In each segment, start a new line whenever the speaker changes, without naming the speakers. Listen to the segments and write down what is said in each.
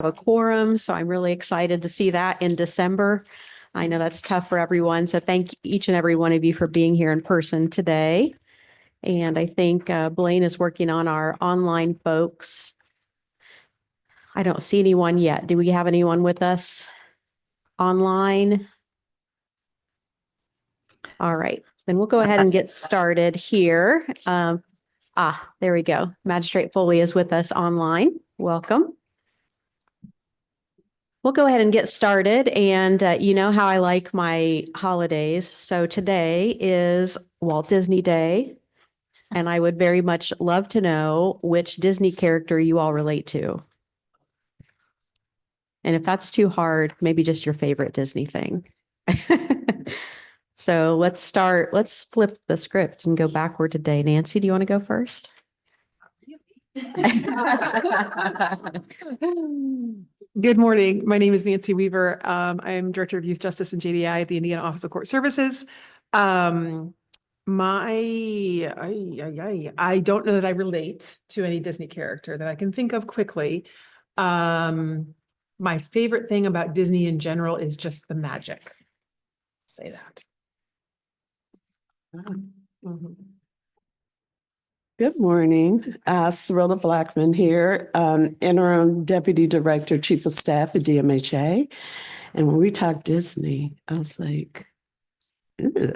a quorum, so I'm really excited to see that in December. I know that's tough for everyone, so thank each and every one of you for being here in person today. And I think Blaine is working on our online folks. I don't see anyone yet. Do we have anyone with us online? All right, then we'll go ahead and get started here. There we go. Magistrate Foley is with us online. Welcome. We'll go ahead and get started. And you know how I like my holidays. So today is Walt Disney Day. And I would very much love to know which Disney character you all relate to. And if that's too hard, maybe just your favorite Disney thing. So let's start. Let's flip the script and go backward today. Nancy, do you want to go first?
Good morning. My name is Nancy Weaver. I'm Director of Youth Justice and JDI at the Indiana Office of Court Services. I don't know that I relate to any Disney character that I can think of quickly. My favorite thing about Disney in general is just the magic. I'll say that.
Good morning. Cirilla Blackman here, Interim Deputy Director, Chief of Staff at DMHA. And when we talk Disney, I was like, ew.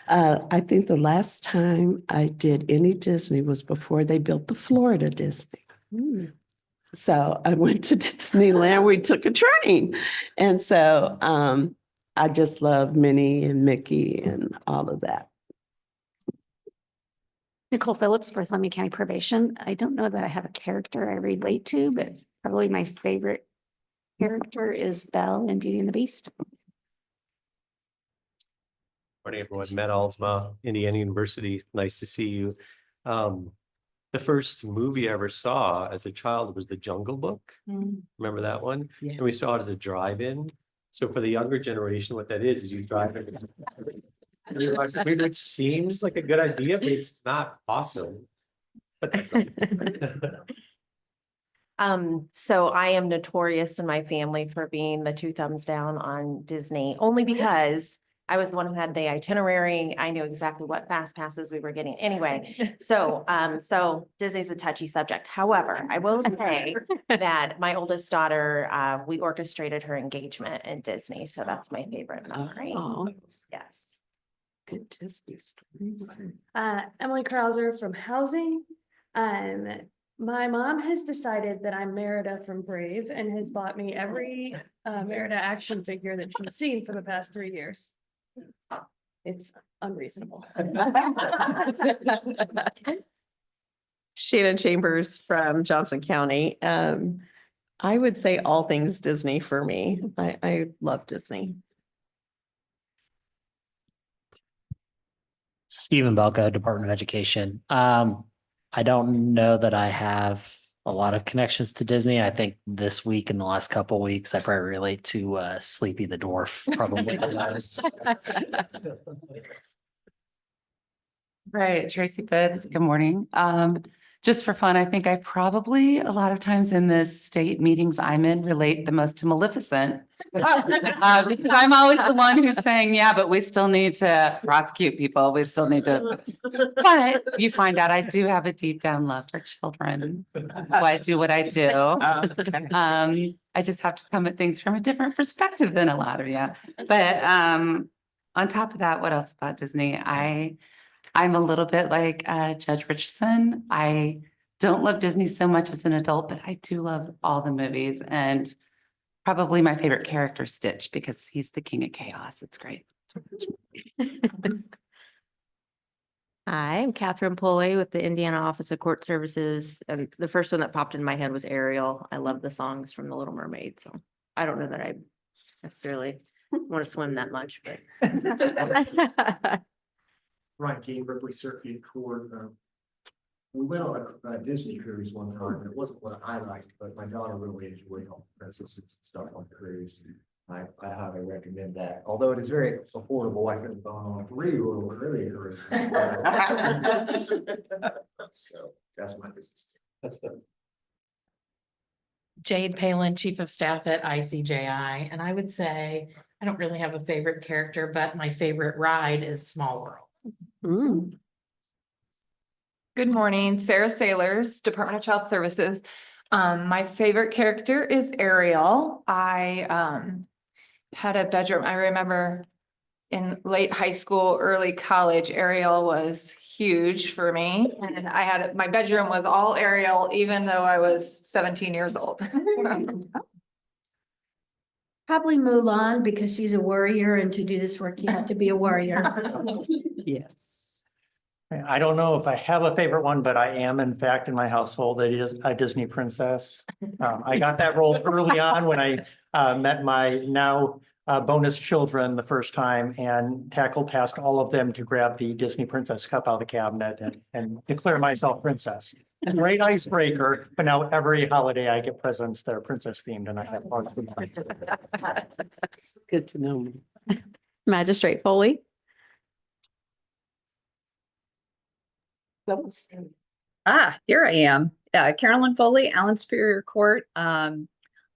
I think the last time I did any Disney was before they built the Florida Disney. So I went to Disneyland, we took a train. And so I just love Minnie and Mickey and all of that.
Nicole Phillips, Bartholomew County Probation. I don't know that I have a character I relate to, but probably my favorite character is Belle in Beauty and the Beast.
Morning, everyone. Matt Alsma, Indiana University. Nice to see you. The first movie I ever saw as a child was The Jungle Book. Remember that one?
Yeah.
And we saw it as a drive-in. So for the younger generation, what that is you drive it. You watch the movie, which seems like a good idea, but it's not awesome. But that's
So I am notorious in my family for being the 2 thumbs down on Disney, only because I was the one who had the itinerary. I knew exactly what fast passes we were getting anyway. So Disney's a touchy subject. However, I will say that my oldest daughter, we orchestrated her engagement in Disney. So that's my favorite memory.
Oh,
Yes.
good Disney stories.
Emily Krauser from Housing. My mom has decided that I'm Merida from Brave and has bought me every Merida action figure that she's seen for the past 3 years. It's unreasonable.
Shannon Chambers from Johnson County. I would say all things Disney for me. I love Disney.
Stephen Belka, Department of Education. I don't know that I have a lot of connections to Disney. I think this week and the last couple of weeks, I probably relate to Sleepy the Dwarf, probably the most.
Right, Tracy Fitz, good morning. Just for fun, I think I probably a lot of times in the state meetings I'm in relate the most to Maleficent. Because I'm always the one who's saying, yeah, but we still need to prosecute people. We still need to. But you find out I do have a deep down love for children. So I do what I do. I just have to come at things from a different perspective than a lot of you. But on top of that, what else about Disney? I'm a little bit like Judge Richardson. I don't love Disney so much as an adult, but I do love all the movies, and probably my favorite character, Stitch, because he's the king of chaos. It's great.
Hi, I'm Catherine Pulley with the Indiana Office of Court Services. And the first one that popped in my head was Ariel. I love the songs from The Little Mermaid. So I don't know that I necessarily want to swim that much, but.
Ryan King, Ripley Circuit Court. We went on a Disney cruise one time. It wasn't what I liked, but my daughter really enjoyed all the princesses and stuff on the cruise. I highly recommend that. Although it is very affordable, I could have gone on a 3-year-old earlier. So that's my business.
Jade Palin, Chief of Staff at ICJI, and I would say I don't really have a favorite character, but my favorite ride is Small World.
Good morning, Sarah Sailors, Department of Child Services. My favorite character is Ariel. I had a bedroom. I remember in late high school, early college, Ariel was huge for me. And I had, my bedroom was all Ariel, even though I was 17 years old.
Probably Mulan because she's a warrior and to do this work, you have to be a warrior.
Yes.
I don't know if I have a favorite one, but I am in fact in my household a Disney princess. I got that role early on when I met my now bonus children the first time and tackled past all of them to grab the Disney Princess Cup out of the cabinet and declare myself princess. Great icebreaker, but now every holiday I get presents that are princess themed and I have part of them.
Good to know me.
Magistrate Foley.
Here I am. Carolyn Foley, Allen Superior Court.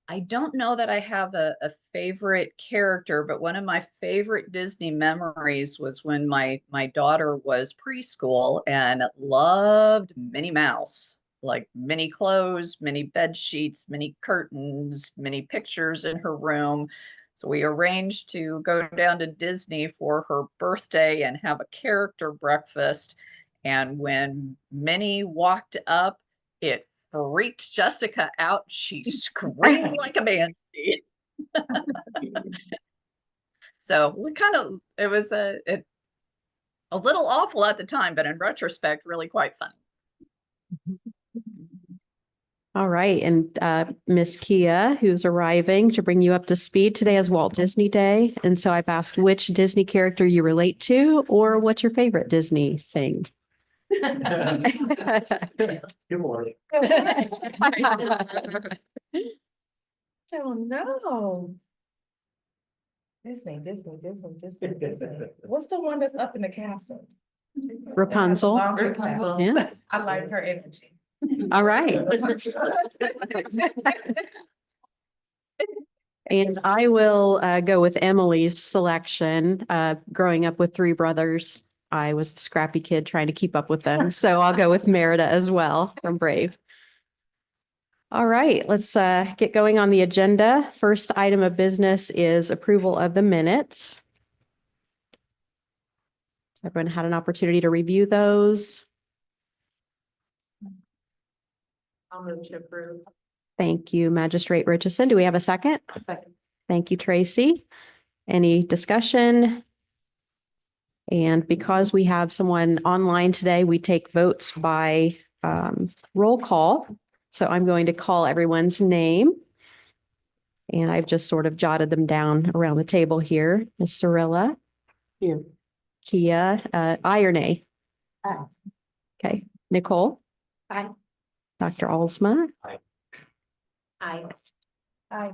I don't know that I have a favorite character, but one of my favorite Disney memories was when my daughter was preschool and loved Minnie Mouse, like many clothes, many bed sheets, many curtains, many pictures in her room. So we arranged to go down to Disney for her birthday and have a character breakfast. And when Minnie walked up, it freaked Jessica out. She screamed like a banshee. So we it was a little awful at the time, but in retrospect, really quite fun.
All right. And Miss Kia, who's arriving to bring you up to speed today is Walt Disney Day. And so I've asked which Disney character you relate to or what's your favorite Disney thing?
Good morning.
Don't know. Disney. What's the one that's up in the castle?
Rapunzel.
Rapunzel.
Yeah.
I liked her energy.
All right. And I will go with Emily's selection. Growing up with three brothers, I was the scrappy kid trying to keep up with them. So I'll go with Merida as well from Brave. All right, let's get going on the agenda. First item of business is approval of the minutes. Has everyone had an opportunity to review those?
I'll move to approve.
Thank you, Magistrate Richardson. Do we have a second?
Second.
Thank you, Tracy. Any discussion? And because we have someone online today, we take votes by roll call. So I'm going to call everyone's name. And I've just sort of jotted them down around the table here. Ms. Cirilla.
Here.
Kia, aye or nay?
Aye.
Okay. Nicole?
Aye.
Dr. Alsma?
Aye.
Aye.
Aye.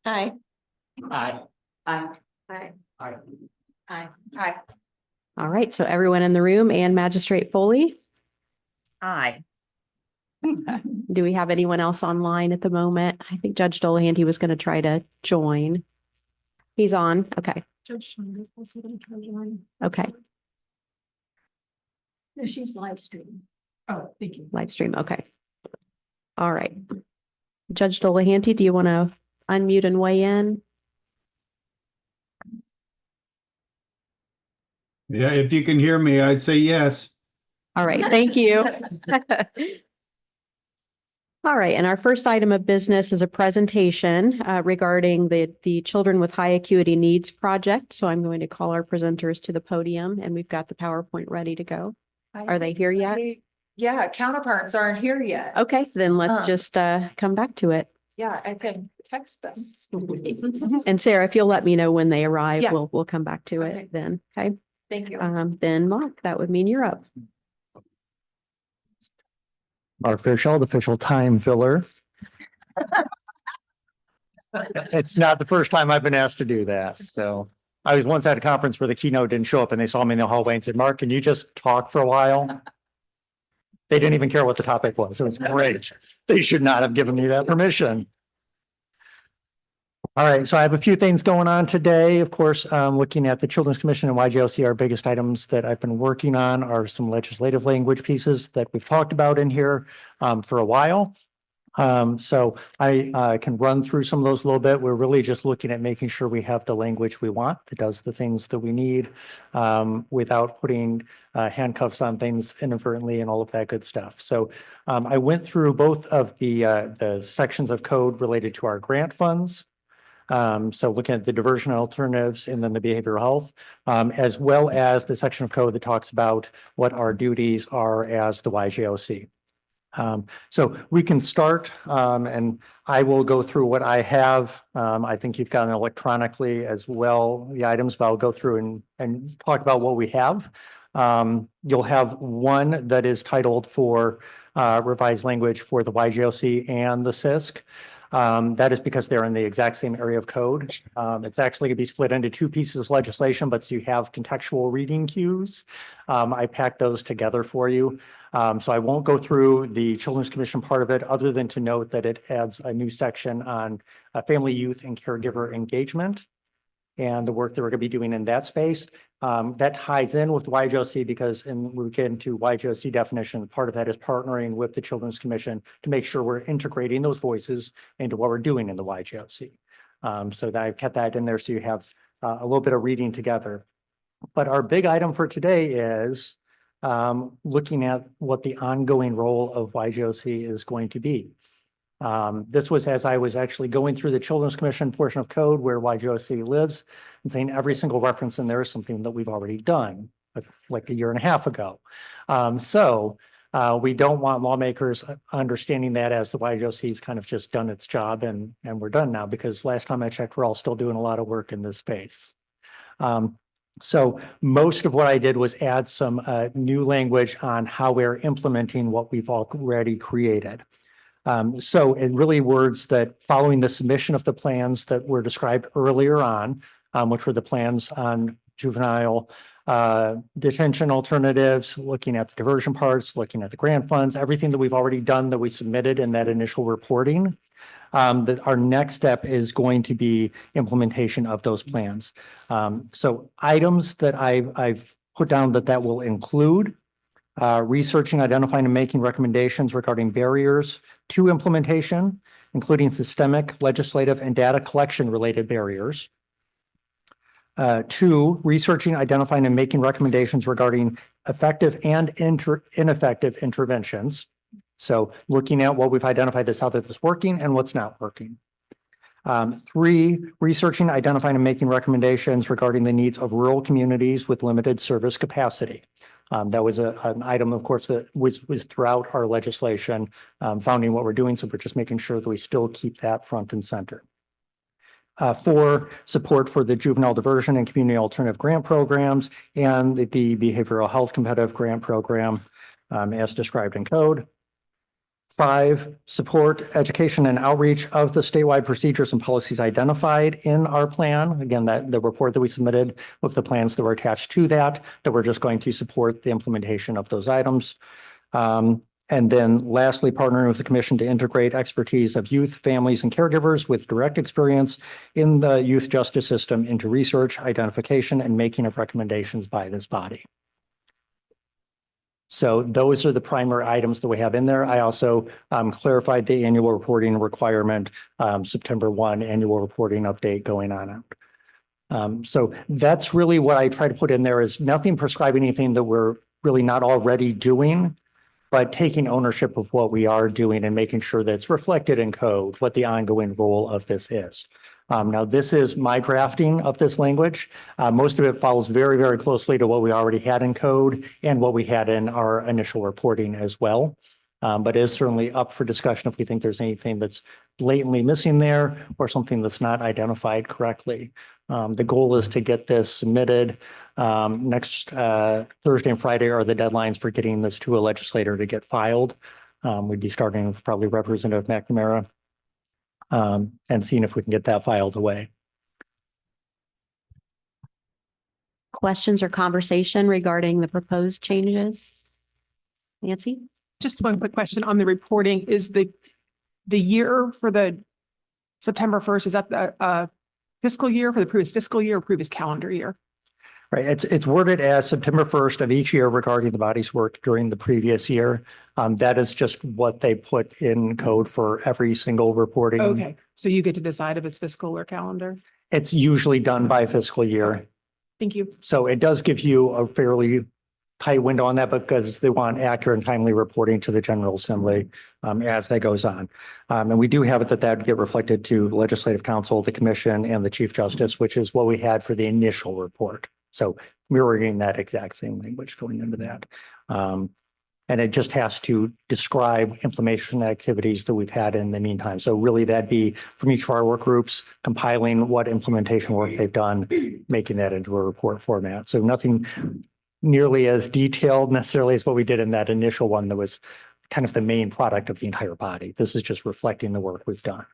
Aye.
Aye.
Aye.
Aye.
Aye.
Aye.
Aye.
All right. So everyone in the room and Magistrate Foley?
Aye.
Do we have anyone else online at the moment? I think Judge Dolahanty was going to try to join. He's on. Okay.
Judge Shonda's also going to try to join.
Okay.
No, she's live streaming. Oh, thank you.
Live stream. Okay. All right. Judge Dolahanty, do you want to unmute and weigh in?
Yeah, if you can hear me, I'd say yes.
All right. Thank you. All right. And our first item of business is a presentation regarding the Children with High Acuity Needs project. So I'm going to call our presenters to the podium and we've got the PowerPoint ready to go. Are they here yet?
Yeah, counterparts aren't here yet.
Okay, then let's just come back to it.
Yeah, I can text them.
And Sarah, if you'll let me know when they arrive,
Yeah.
we'll come back to
Okay.
it then. Okay.
Thank you.
Then Mark, that would mean you're up.
Mark Fairchild, official time filler. It's not the first time I've been asked to do that. So I was once at a conference where the keynote didn't show up and they saw me in the hallway and said, Mark, can you just talk for a while? They didn't even care what the topic was. It was great. They should not have given me that permission. All right, so I have a few things going on today. Of course, looking at the Children's Commission and YGLC, our biggest items that I've been working on are some legislative language pieces that we've talked about in here for a while. So I can run through some of those a little bit. We're really just looking at making sure we have the language we want that does the things that we need without putting handcuffs on things inadvertently and all of that good stuff. So I went through both of the sections of code related to our grant funds. So looking at the diversion alternatives and then the behavioral health, as well as the section of code that talks about what our duties are as the YJOC. So we can start, and I will go through what I have. I think you've gotten electronically as well, the items, but I'll go through and talk about what we have. You'll have one that is titled for revised language for the YGOC and the CISC. That is because they're in the exact same area of code. It's actually going to be split into two pieces of legislation, but you have contextual reading cues. I packed those together for you. So I won't go through the Children's Commission part of it, other than to note that it adds a new section on family, youth, and caregiver engagement and the work that we're going to be doing in that space. That ties in with YGOC because we get into YGOC definition, part of that is partnering with the Children's Commission to make sure we're integrating those voices into what we're doing in the YGOC. So that I've kept that in there so you have a little bit of reading together. But our big item for today is looking at what the ongoing role of YGOC is going to be. This was as I was actually going through the Children's Commission portion of code where YGOC lives and saying every single reference in there is something that we've already done, like a year and a half ago. We don't want lawmakers understanding that as the YGOC's kind of just done its job and we're done now, because last time I checked, we're all still doing a lot of work in this space. So most of what I did was add some new language on how we're implementing what we've already created. So in really words that following the submission of the plans that were described earlier on, which were the plans on juvenile detention alternatives, looking at the diversion parts, looking at the grant funds, everything that we've already done that we submitted in that initial reporting. Our next step is going to be implementation of those plans. So items that I've put down that will include researching, identifying, and making recommendations regarding barriers to implementation, including systemic, legislative, and data collection related barriers. 2, researching, identifying, and making recommendations regarding effective and ineffective interventions. So looking at what we've identified that's how that's working and what's not working. 3, researching, identifying, and making recommendations regarding the needs of rural communities with limited service capacity. That was an item, of course, that was throughout our legislation, founding what we're doing. So we're just making sure that we still keep that front and center. 4, support for the juvenile diversion and community alternative grant programs and the behavioral health competitive grant program as described in code. 5, support education and outreach of the statewide procedures and policies identified in our plan. Again, the report that we submitted with the plans that were attached to that we're just going to support the implementation of those items. And then lastly, partnering with the commission to integrate expertise of youth, families, and caregivers with direct experience in the youth justice system into research, identification, and making of recommendations by this body. So those are the primary items that we have in there. I also clarified the annual reporting requirement, September 1 annual reporting update going on out. So that's really what I try to put in there, is nothing prescribing anything that we're really not already doing, but taking ownership of what we are doing and making sure that it's reflected in code, what the ongoing role of this is. Now, this is my drafting of this language. Most of it follows very, very closely to what we already had in code and what we had in our initial reporting as well. But it is certainly up for discussion if we think there's anything that's blatantly missing there or something that's not identified correctly. The goal is to get this submitted. Next Thursday and Friday are the deadlines for getting this to a legislator to get filed. We'd be starting with probably Representative McNamara and seeing if we can get that filed away.
Questions or conversation regarding the proposed changes? Nancy?
Just one quick question on the reporting. Is the year for the September 1st, is that the fiscal year for the previous fiscal year or previous calendar year?
Right, it's worded as September 1st of each year regarding the body's work during the previous year. That is just what they put in code for every single reporting.
Okay, so you get to decide if it's fiscal or calendar?
It's usually done by fiscal year.
Thank you.
So it does give you a fairly tight window on that because they want accurate and timely reporting to the General Assembly as that goes on. And we do have it that would get reflected to Legislative Council, the Commission, and the Chief Justice, which is what we had for the initial report. So mirroring that exact same language going into that. And it just has to describe implementation activities that we've had in the meantime. So really that'd be from each of our work groups, compiling what implementation work they've done, making that into a report format. So nothing nearly as detailed necessarily as what we did in that initial one that was kind of the main product of the entire body. This is just reflecting the work we've done.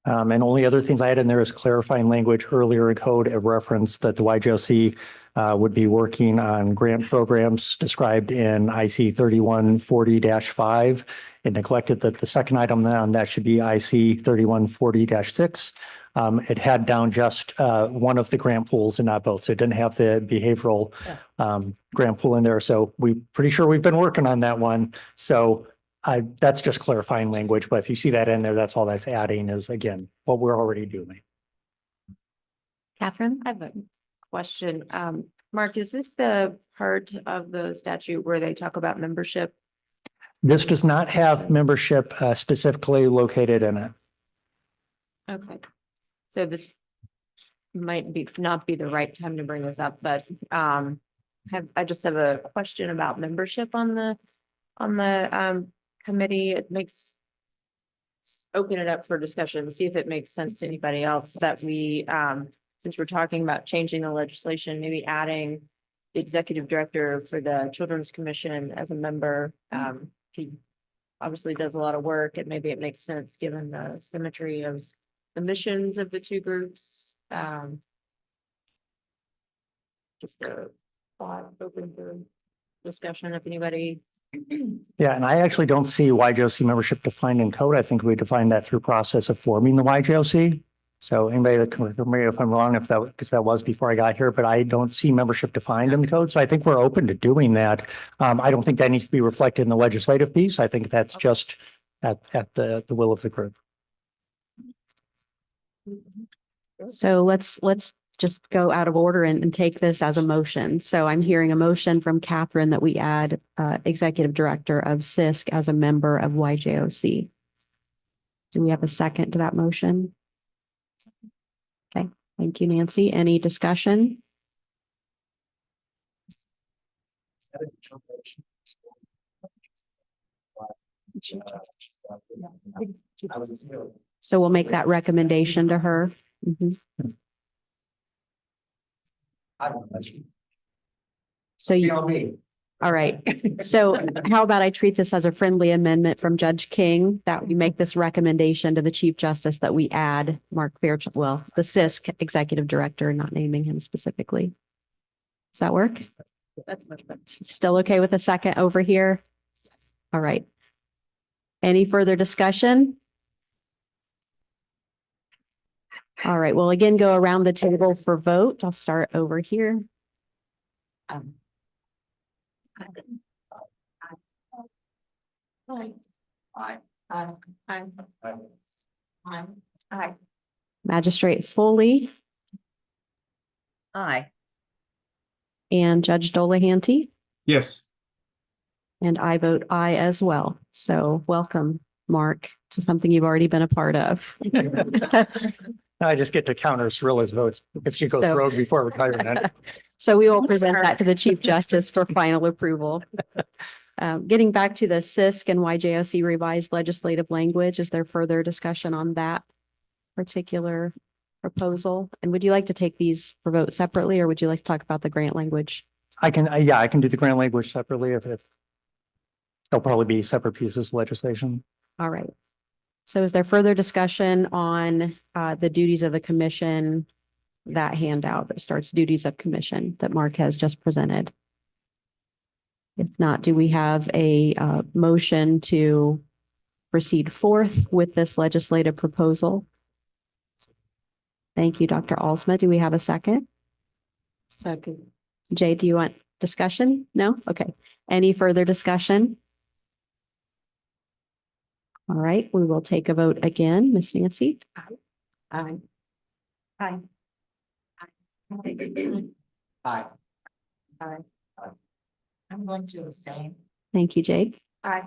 And only other things I had in there is clarifying language earlier in code. It referenced that the YJOC would be working on grant programs described in IC 3140-5. It neglected that the second item on that should be IC 3140-6. It had down just one of the grant pools and not both. So it didn't have the behavioral grant pool in there. So we're pretty sure we've been working on that one. So that's just clarifying language, but if you see that in there, that's all that's adding is, again, what we're already doing.
Catherine? I have a question. Mark, is this the part of the statute where they talk about membership?
This does not have membership specifically located in it.
Okay. So this might be not be the right time to bring this up, but I just have a question about membership on the committee. It makes open it up for discussion, see if it makes sense to anybody else that we since we're talking about changing the legislation, maybe adding the executive director for the Children's Commission as a member. He obviously does a lot of work and maybe it makes sense given the symmetry of the missions of the two groups. Just a thought open for discussion if anybody.
Yeah, and I actually don't see YJOC membership defined in code. I think we defined that through process of forming the YJOC. So anybody that can correct me if I'm wrong, because that was before I got here, but I don't see membership defined in the code. So I think we're open to doing that. I don't think that needs to be reflected in the legislative piece. I think that's just at the will of the group.
So let's just go out of order and take this as a motion. So I'm hearing a motion from Catherine that we add executive director of CISC as a member of YJOC. Do we have a second to that motion? Okay, thank you, Nancy. Any discussion? So we'll make that recommendation to her. Mhm. So you, all right. So how about I treat this as a friendly amendment from Judge King that we make this recommendation to the Chief Justice that we add Mark Fairchild, well, the CISC executive director, not naming him specifically. Does that work?
That's much better.
Still okay with a second over here? All right. Any further discussion? All right, we'll again go around the table for vote. I'll start over here.
Aye.
Magistrate Foley
Aye.
and Judge Dolahanty,
Yes.
and I vote aye as well. So welcome, Mark, to something you've already been a part of.
I just get to counter Cyrilla's votes if she goes
So-
rogue before retirement.
So we will present that to the Chief Justice for final approval. Getting back to the CISC and YJOC revised legislative language, is there further discussion on that particular proposal? And would you like to take these for vote separately, or would you like to talk about the grant language?
I can, yeah, I can do the grant language separately if they'll probably be separate pieces of legislation.
All right. So is there further discussion on the duties of the commission, that handout that starts duties of commission that Mark has just presented? If not, do we have a motion to proceed forth with this legislative proposal? Thank you, Dr. Alsma. Do we have a second?
Second.
Jay, do you want discussion? No? Okay. Any further discussion? All right, we will take a vote again. Miss Nancy?
Aye.
Aye.
Aye.
I'm going to abstain.
Thank you, Jake.
Aye.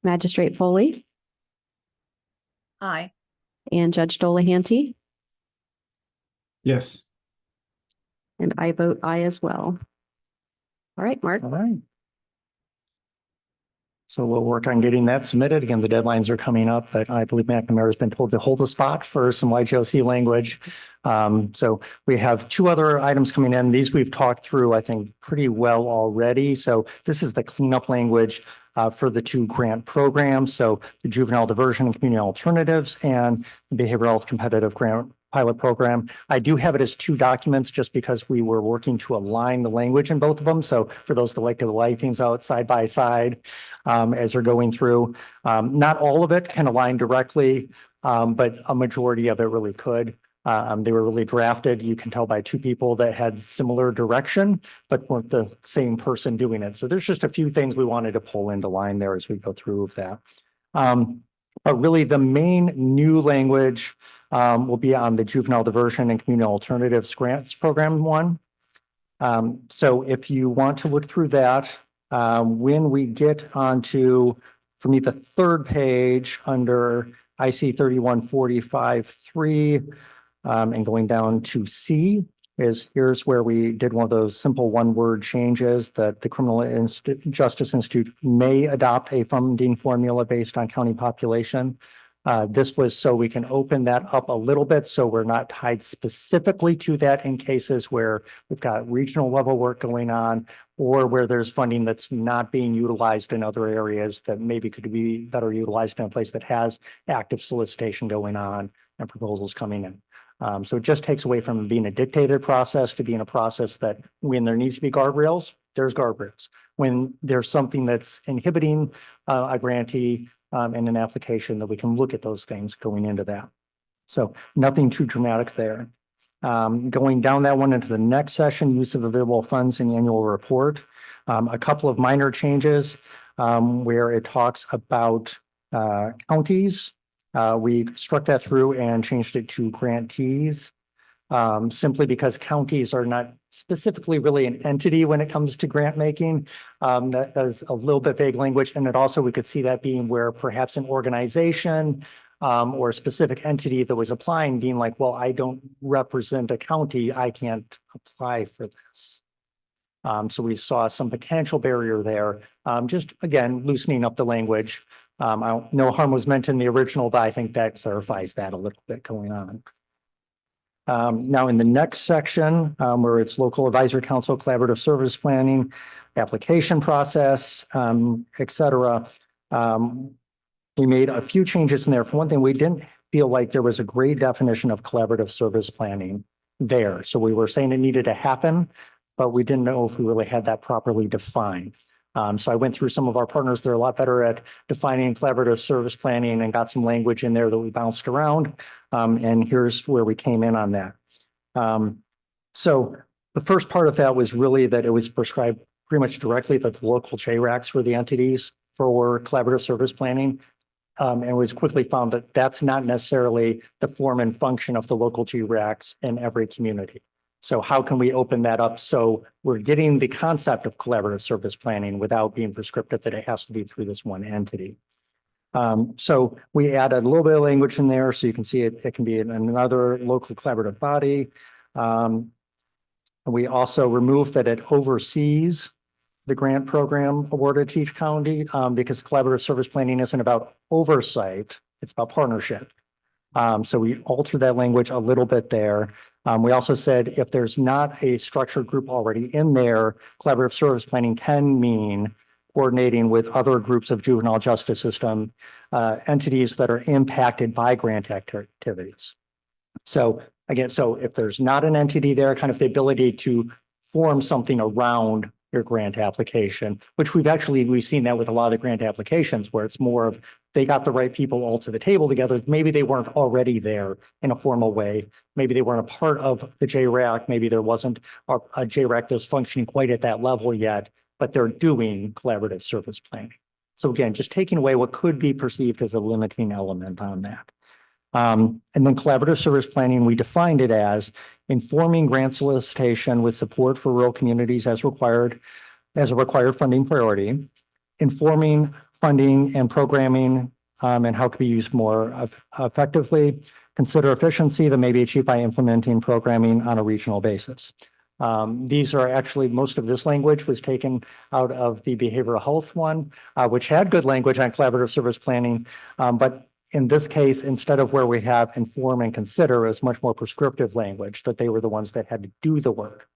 Magistrate Foley
Aye.
and Judge Dolahanty,
Yes.
and I vote aye as well. All right, Mark.
All right. So we'll work on getting that submitted. Again, the deadlines are coming up, but I believe McNamara has been told to hold a spot for some YGOC language. So we have two other items coming in. These we've talked through, I think, pretty well already. So this is the cleanup language for the two grant programs. So the juvenile diversion and community alternatives and the behavioral health competitive grant pilot program. I do have it as two documents just because we were working to align the language in both of them. So for those that like to lay things out side by side as they're going through, not all of it can align directly, but a majority of it really could. They were really drafted, you can tell, by two people that had similar direction, but weren't the same person doing it. So there's just a few things we wanted to pull into line there as we go through of that. But really the main new language will be on the juvenile diversion and community alternatives grants program one. So if you want to look through that, when we get onto, for me, the third page under IC 3145-3, and going down to C here's where we did one of those simple one-word changes that the Criminal Justice Institute may adopt a funding formula based on county population. This was so we can open that up a little bit so we're not tied specifically to that in cases where we've got regional level work going on or where there's funding that's not being utilized in other areas that maybe could be better utilized in a place that has active solicitation going on and proposals coming in. So it just takes away from being a dictated process to being a process that when there needs to be guardrails, there's guardrails. When there's something that's inhibiting a grantee in an application, that we can look at those things going into that. So nothing too dramatic there. Going down that one into the next session, use of available funds in the annual report. A couple of minor changes where it talks about counties. We struck that through and changed it to grantees, simply because counties are not specifically really an entity when it comes to grant making. That is a little bit vague language. And it also, we could see that being where perhaps an organization or a specific entity that was applying being like, well, I don't represent a county, I can't apply for this. So we saw some potential barrier there. Just again, loosening up the language. No harm was meant in the original, but I think that clarifies that a little bit going on. Now in the next section, where it's local advisory council, collaborative service planning, application process, et cetera. We made a few changes in there. For one thing, we didn't feel like there was a great definition of collaborative service planning there. So we were saying it needed to happen, but we didn't know if we really had that properly defined. So I went through some of our partners. They're a lot better at defining collaborative service planning and got some language in there that we bounced around. And here's where we came in on that. So the first part of that was really that it was prescribed pretty much directly that the local JRACs were the entities for collaborative service planning. And it was quickly found that that's not necessarily the form and function of the local JRACs in every community. So how can we open that up so we're getting the concept of collaborative service planning without being prescriptive that it has to be through this one entity? So we added a little bit of language in there so you can see it can be in another local collaborative body. We also removed that it oversees the grant program awarded to each county because collaborative service planning isn't about oversight, it's about partnership. So we altered that language a little bit there. We also said if there's not a structured group already in there, collaborative service planning can mean coordinating with other groups of juvenile justice system entities that are impacted by grant activities. So again, so if there's not an entity there, kind of the ability to form something around your grant application, which we've seen that with a lot of the grant applications where it's more of they got the right people all to the table together. Maybe they weren't already there in a formal way. Maybe they weren't a part of the JRAC. Maybe there wasn't a JRAC that's functioning quite at that level yet, but they're doing collaborative service planning. So again, just taking away what could be perceived as a limiting element on that. And then collaborative service planning, we defined it as informing grant solicitation with support for rural communities as required, as a required funding priority, informing funding and programming, and how it could be used more effectively, consider efficiency that may be achieved by implementing programming on a regional basis. These are actually, most of this language was taken out of the behavioral health one, which had good language on collaborative service planning. But in this case, instead of where we have inform and consider, is much more prescriptive language that they were the ones that had to do the work.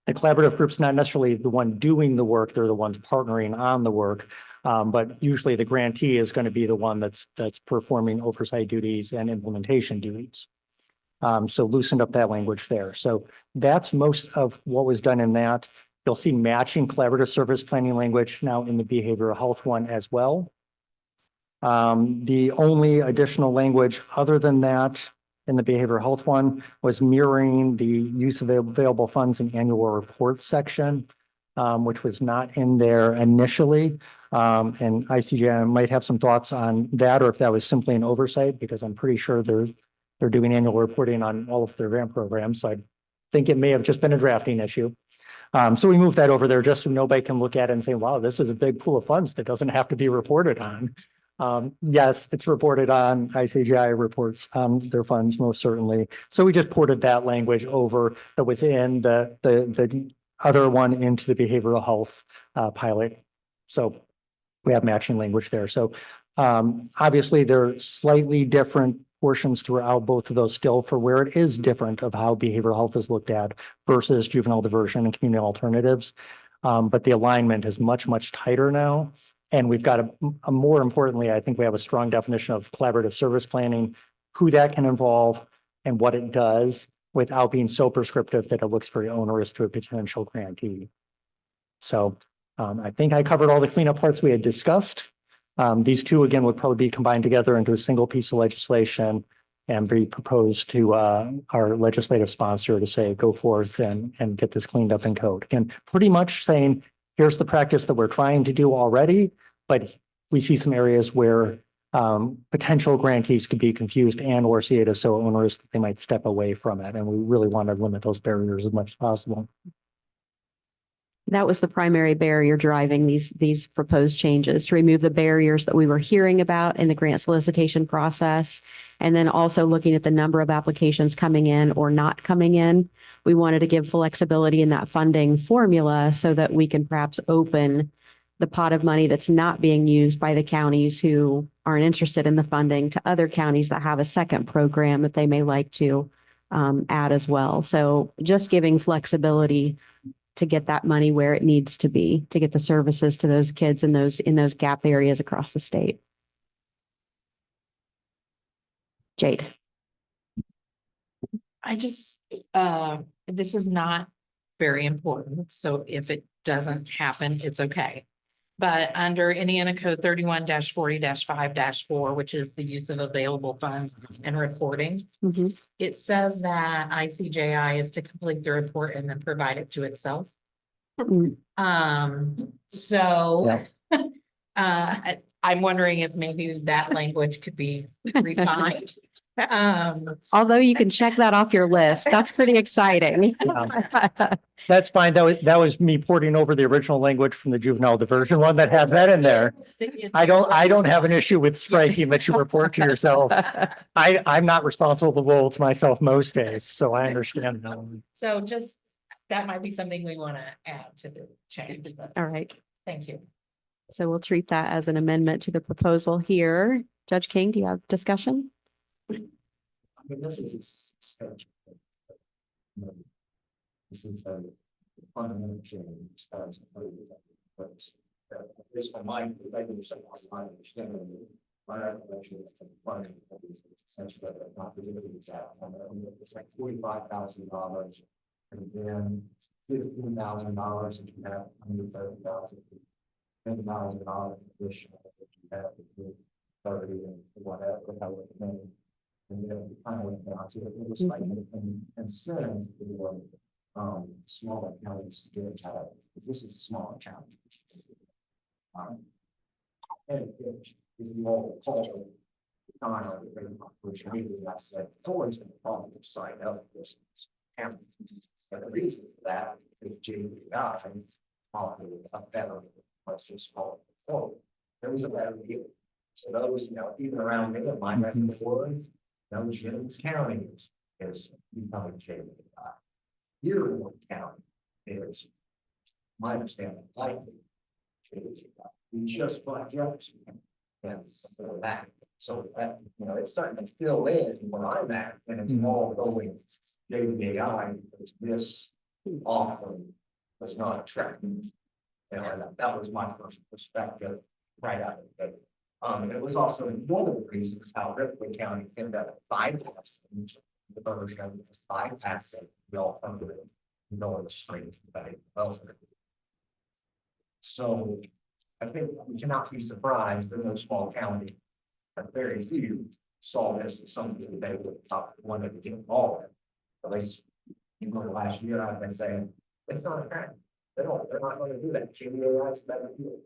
The collaborative group's not necessarily the one doing the work, they're the ones partnering on the work. But usually the grantee is going to be the one that's performing oversight duties and implementation duties. So loosened up that language there. So that's most of what was done in that. You'll see matching collaborative service planning language now in the behavioral health one as well. The only additional language other than that in the behavioral health one was mirroring the use of available funds in annual report section, which was not in there initially. And ICJ might have some thoughts on that, or if that was simply an oversight, because I'm pretty sure they're doing annual reporting on all of their grant programs. So I think it may have just been a drafting issue. So we moved that over there just so nobody can look at it and say, wow, this is a big pool of funds that doesn't have to be reported on. Yes, it's reported on. ICGI reports their funds most certainly. So we just ported that language over that was in the other one into the behavioral health pilot. So we have matching language there. So obviously there are slightly different portions throughout both of those still for where it is different of how behavioral health is looked at versus juvenile diversion and community alternatives. But the alignment is much, much tighter now. And we've got a more importantly, I think we have a strong definition of collaborative service planning, who that can involve and what it does without being so prescriptive that it looks very onerous to a potential grantee. So I think I covered all the cleanup parts we had discussed. These two, again, would probably be combined together into a single piece of legislation and be proposed to our legislative sponsor to say, go forth and get this cleaned up in code. Again, pretty much saying, here's the practice that we're trying to do already, but we see some areas where potential grantees could be confused and or see it as so onerous that they might step away from it. And we really want to limit those barriers as much as possible.
That was the primary barrier driving these proposed changes, to remove the barriers that we were hearing about in the grant solicitation process. And then also looking at the number of applications coming in or not coming in. We wanted to give flexibility in that funding formula so that we can perhaps open the pot of money that's not being used by the counties who aren't interested in the funding to other counties that have a second program that they may like to add as well. So just giving flexibility to get that money where it needs to be, to get the services to those kids in those gap areas across the state. Jade.
I just, this is not very important, so if it doesn't happen, it's okay. But under Indiana Code 31-40-5-4, which is the use of available funds and reporting, it says that ICJI is to complete the report and then provide it to itself. So I'm wondering if maybe that language could be refined.
Although you can check that off your list, that's pretty exciting.
That's fine. That was me porting over the original language from the juvenile diversion one that has that in there. I don't have an issue with striking that you report to yourself. I'm not responsible to myself most days, so I understand that one.
So just, that might be something we want to add to the change.
All right.
Thank you.
So we'll treat that as an amendment to the proposal here. Judge King, do you have discussion?
I mean, this is a fundamental change. But based on my understanding, my recollection is the funding is essentially not the it's like $45,000 And then $15,000 if you have under 30,000. $10,000 additional if you have between 30 and whatever, however many. And then we kind of went down to it was like an incentive for smaller counties to get it out. Because this is a smaller county. And if you all recall, which I said, always going to probably sign up for this county. And the reason for that is GDI a better, let's just call it forward. There was a better deal. So those, even around me in my neck of the woods, those Jennings County is becoming GDI. Here in Ward County is my understanding likely. Just like Jefferson and that. So that, it's starting to fill in where I'm at, and it's all going JDI, this often was not attractive. And that was my first perspective right out of the gate. And it was also one of the reasons how Ripley County ended up bypassing the version of bypassing the alternative north street. So I think we cannot be surprised that no small county, but very few, saw this as something that they would wanted to get involved in. At least in the last year, I've been saying it's not a crime. They're not going to do that. GBA is better do it.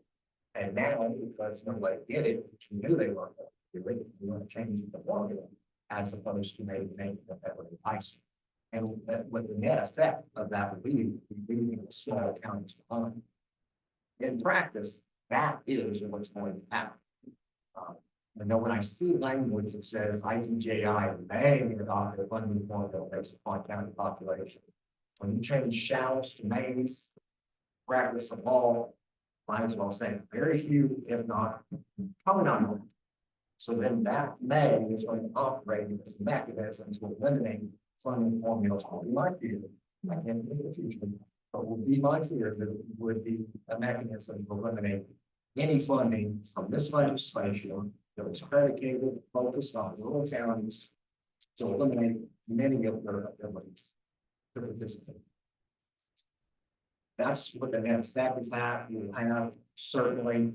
And now, because nobody did it, which we knew they weren't going to do it, we want to change the formula as opposed to maybe making it better icing. And what the net effect of that would be, leaving the small counties behind. In practice, that is what's going to happen. And then when I see language that says ICJI may adopt a funding formula based upon county population, when you change shalls to mays, practice of law, might as well say very few, if not, probably not more. So then that may is going to operate as a mechanism to eliminate funding formulas. Will be my fear. I can't think of the future, but would be my fear that it would be a mechanism to eliminate any funding from this legislation that was predicated, focused on rural counties to eliminate many of their abilities to participate. That's what the net effect is that you have certainly.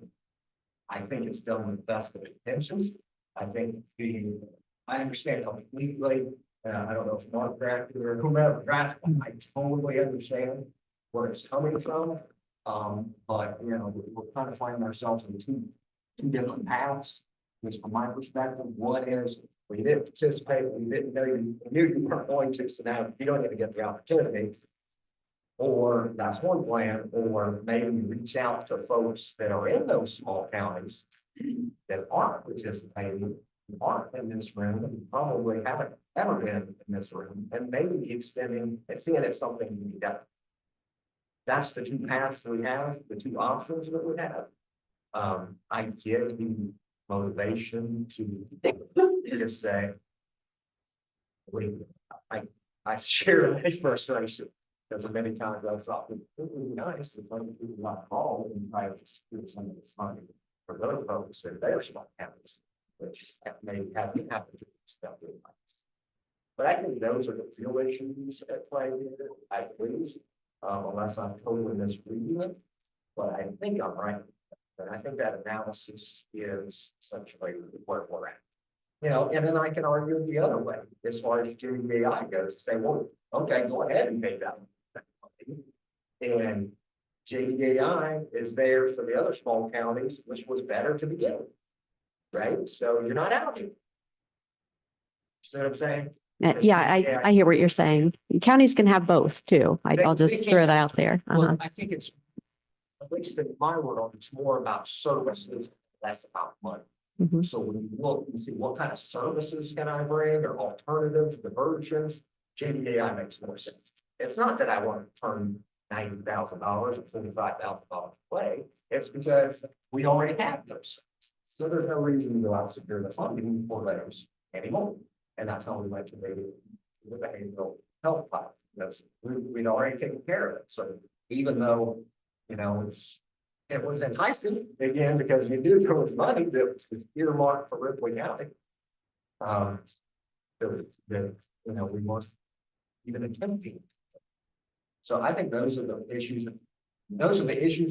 I think it's done with the best of intentions. I think I understand completely. I don't know if Mark drafted or whomever drafted, I totally understand where it's coming from. But we're kind of finding ourselves in two different paths. Which from my perspective, one is we didn't participate, we didn't know you knew you weren't going to, so now you don't even get the opportunity. Or that's one plan, or maybe reach out to folks that are in those small counties that aren't participating, aren't in this room, and probably haven't ever been in this room, and maybe extending and seeing if something can be done. That's the two paths we have, the two options that we have. I get the motivation to just say, wait, I share my frustration. Because many times I thought it would be nice if other people not involved and try to secure some of this money for those folks in their small counties, which may have to happen to stuff. But I think those are the real issues at play here, I believe, unless I'm totally misreading it. But I think I'm right. And I think that analysis is essentially where we're at. And then I can argue the other way as far as GBI goes to say, well, okay, go ahead and pay that. And JDAI is there for the other small counties, which was better to begin with, right? So you're not out here. See what I'm saying?
Yeah, I hear what you're saying. Counties can have both too. I'll just throw that out there.
Well, I think it's, at least in my world, it's more about services, less about money. So when you look and see what kind of services can I bring or alternatives, diversions, JDAI makes more sense. It's not that I want to turn $90,000 or $45,000 away. It's because we already have those. So there's no reason to go out and secure the funding for those anymore. And that's how we went to the behavioral health pilot. Because we'd already taken care of it. So even though, it was enticing again because you knew there was money that was earmarked for Ripley County. We weren't even attempting So I think those are the issues,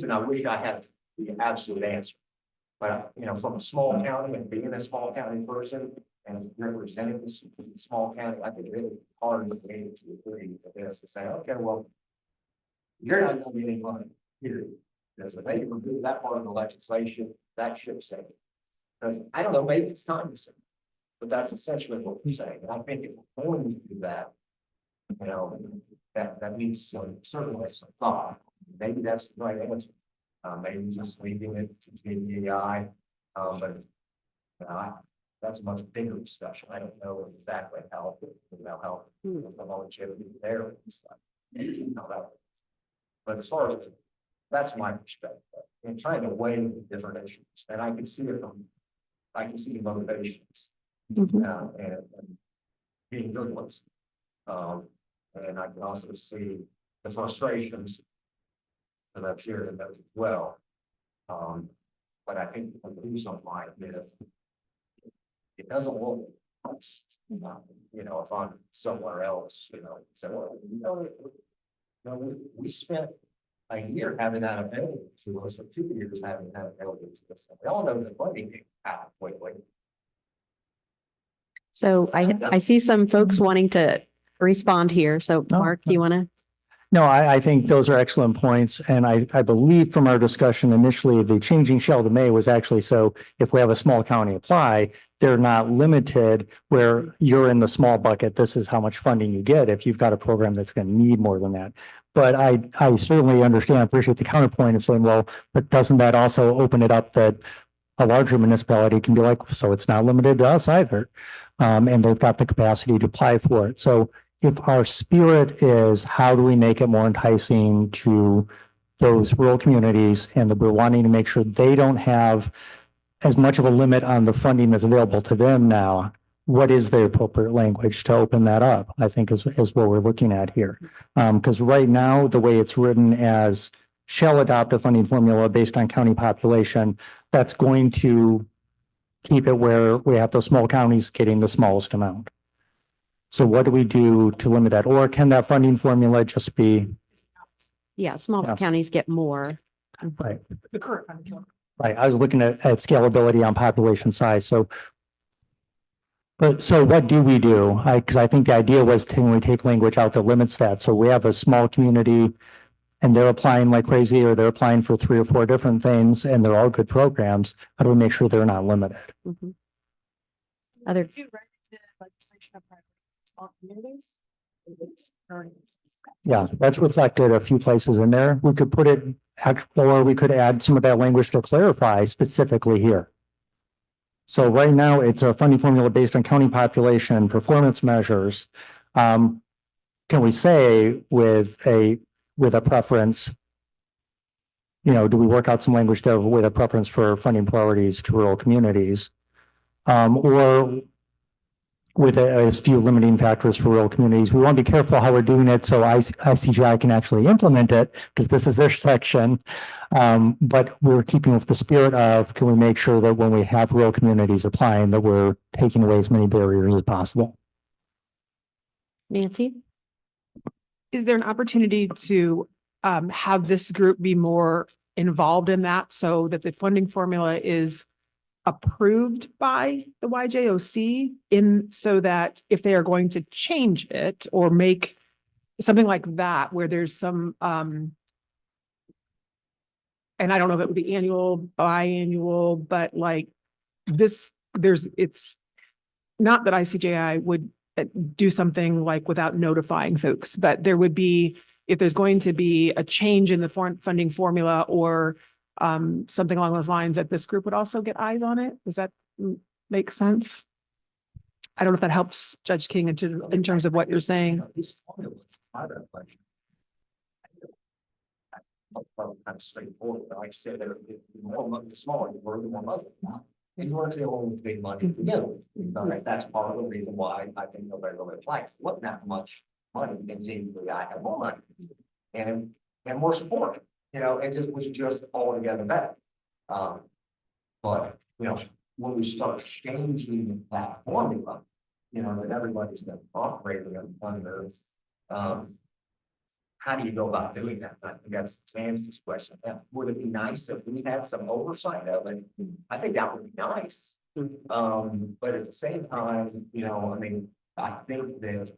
and I wish I had the absolute answer. But, you know, from a small county and being a small county person and representing this small county, I think it's hard for me to agree with this, to say, okay, well, you're not gonna get any money, period. Because if they can remove that part of the legislation, that should say it. Because I don't know, maybe it's time to say it. But that's essentially what we're saying. And I think if we're going to do that, you know, that needs certainly some thought. Maybe that's the right answer. Maybe just leaving it to KDI, but that's a much bigger discussion. I don't know exactly how the longevity there and stuff. But as far as that's my perspective, in trying to weigh the different issues, and I can see it I can see the motivations and being good ones. And I can also see the frustrations that I've shared in those as well. But I think the conclusion of mine is it doesn't work. You know, if I'm somewhere else, you know, so we spent a year having that available to us, or 2 years having that available to us. We all know that money can happen quickly.
So I see some folks wanting to respond here. So Mark, you want to?
No, I think those are excellent points. And I believe from our discussion initially, the changing shall to may was actually so if we have a small county apply, they're not limited where you're in the small bucket. This is how much funding you get if you've got a program that's going to need more than that. But I certainly understand, appreciate the counterpoint of saying, well, but doesn't that also open it up that a larger municipality can be like, so it's not limited to us either. And they've got the capacity to apply for it. So if our spirit is how do we make it more enticing to those rural communities and that we're wanting to make sure they don't have as much of a limit on the funding that's available to them now, what is the appropriate language to open that up? I think is what we're looking at here. Because right now, the way it's written as shall adopt a funding formula based on county population, that's going to keep it where we have those small counties getting the smallest amount. So what do we do to limit that? Or can that funding formula just be?
Yeah, smaller counties get more.
Right.
The current funding.
Right. I was looking at scalability on population size. So what do we do? Because I think the idea was can we take language out that limits that? So we have a small community and they're applying like crazy, or they're applying for 3 or 4 different things and they're all good programs. How do we make sure they're not limited?
Other.
Yeah, that's reflected a few places in there. We could put it, or we could add some of that language to clarify specifically here. So right now it's a funding formula based on county population performance measures. Can we say with a preference, you know, do we work out some language there with a preference for funding priorities to rural communities? Or with a few limiting factors for rural communities. We want to be careful how we're doing it so ICGI can actually implement it because this is their section. But we're keeping with the spirit of, can we make sure that when we have rural communities applying that we're taking away as many barriers as possible?
Nancy?
Is there an opportunity to have this group be more involved in that so that the funding formula is approved by the YJOC so that if they are going to change it or make something like that, where there's some, and I don't know if it would be annual, biannual, but like it's not that ICJI would do something like without notifying folks, but there would be, if there's going to be a change in the funding formula or something along those lines, that this group would also get eyes on it. Does that make sense? I don't know if that helps Judge King in terms of what you're saying.
Kind of straightforward, but like I said, the smaller you were, the more money. And you weren't able to make money together. That's part of the reason why I think nobody really applies. Wasn't that much money, and usually I have more money and more support. You know, it just was just altogether better. But you know, when we start changing that formula, you know, that everybody's been operating under, how do you go about doing that? I think that's Nancy's question. Would it be nice if we had some oversight of it? I think that would be nice. But at the same time, you know, I mean, I think that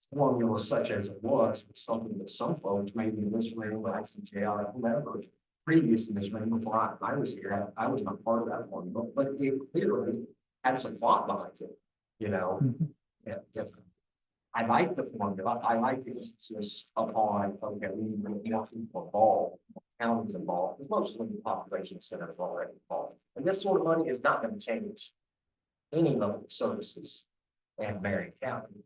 formula such as it was something that some folks, maybe in this room, like ICJI, whoever, previous in this room before I was here, I was not part of that formula, but it clearly had some thought behind it, you know? Yeah, definitely. I like the formula. I like the emphasis upon, okay, we need more people involved, more counties involved, because most of the population center is already involved. And this sort of money is not going to change any level of services in Marion County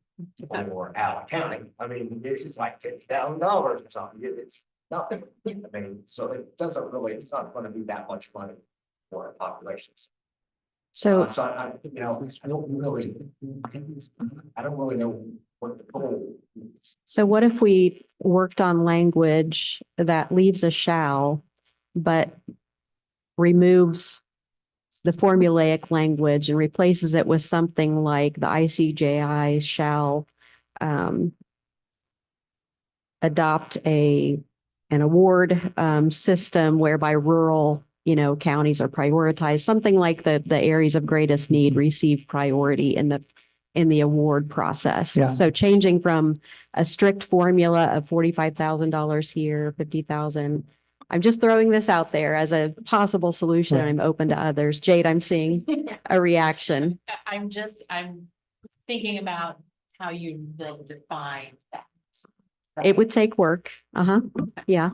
or Allen County. I mean, it's like $50,000 or something. It's nothing. I mean, so it doesn't really, it's not going to be that much money for our populations.
So,
So you know, I don't really know what the goal is.
so what if we worked on language that leaves a shall, but removes the formulaic language and replaces it with something like the ICJI shall adopt an award system whereby rural, you know, counties are prioritized, something like the areas of greatest need receive priority in the award process.
Yeah.
So changing from a strict formula of $45,000 here, 50,000. I'm just throwing this out there as a possible solution.
Right.
I'm open to others. Jade, I'm seeing a reaction.
I'm thinking about how you will define that.
It would take work. Yeah.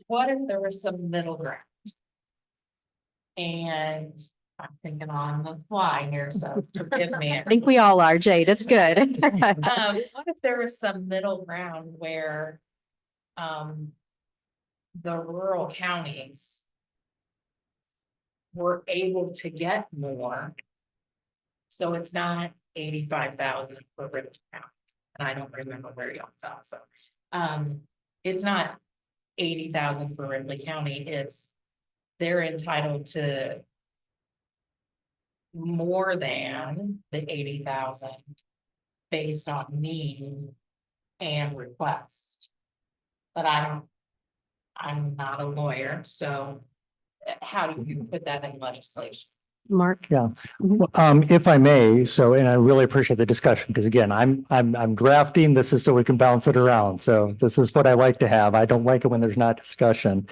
What if there was some middle ground? And I'm thinking on the fly here, so forgive me.
I think we all are, Jade. It's good.
What if there was some middle ground where the rural counties were able to get more? So it's not 85,000 for Ripley County, and I don't remember where y'all fell, so it's not 80,000 for Ripley County, it's they're entitled to more than the 80,000 based on need and request. But I'm not a lawyer, so how do you put that in legislation?
Mark?
Yeah, if I may, so, and I really appreciate the discussion, because again, I'm drafting, this is so we can bounce it around. So this is what I like to have. I don't like it when there's not discussion.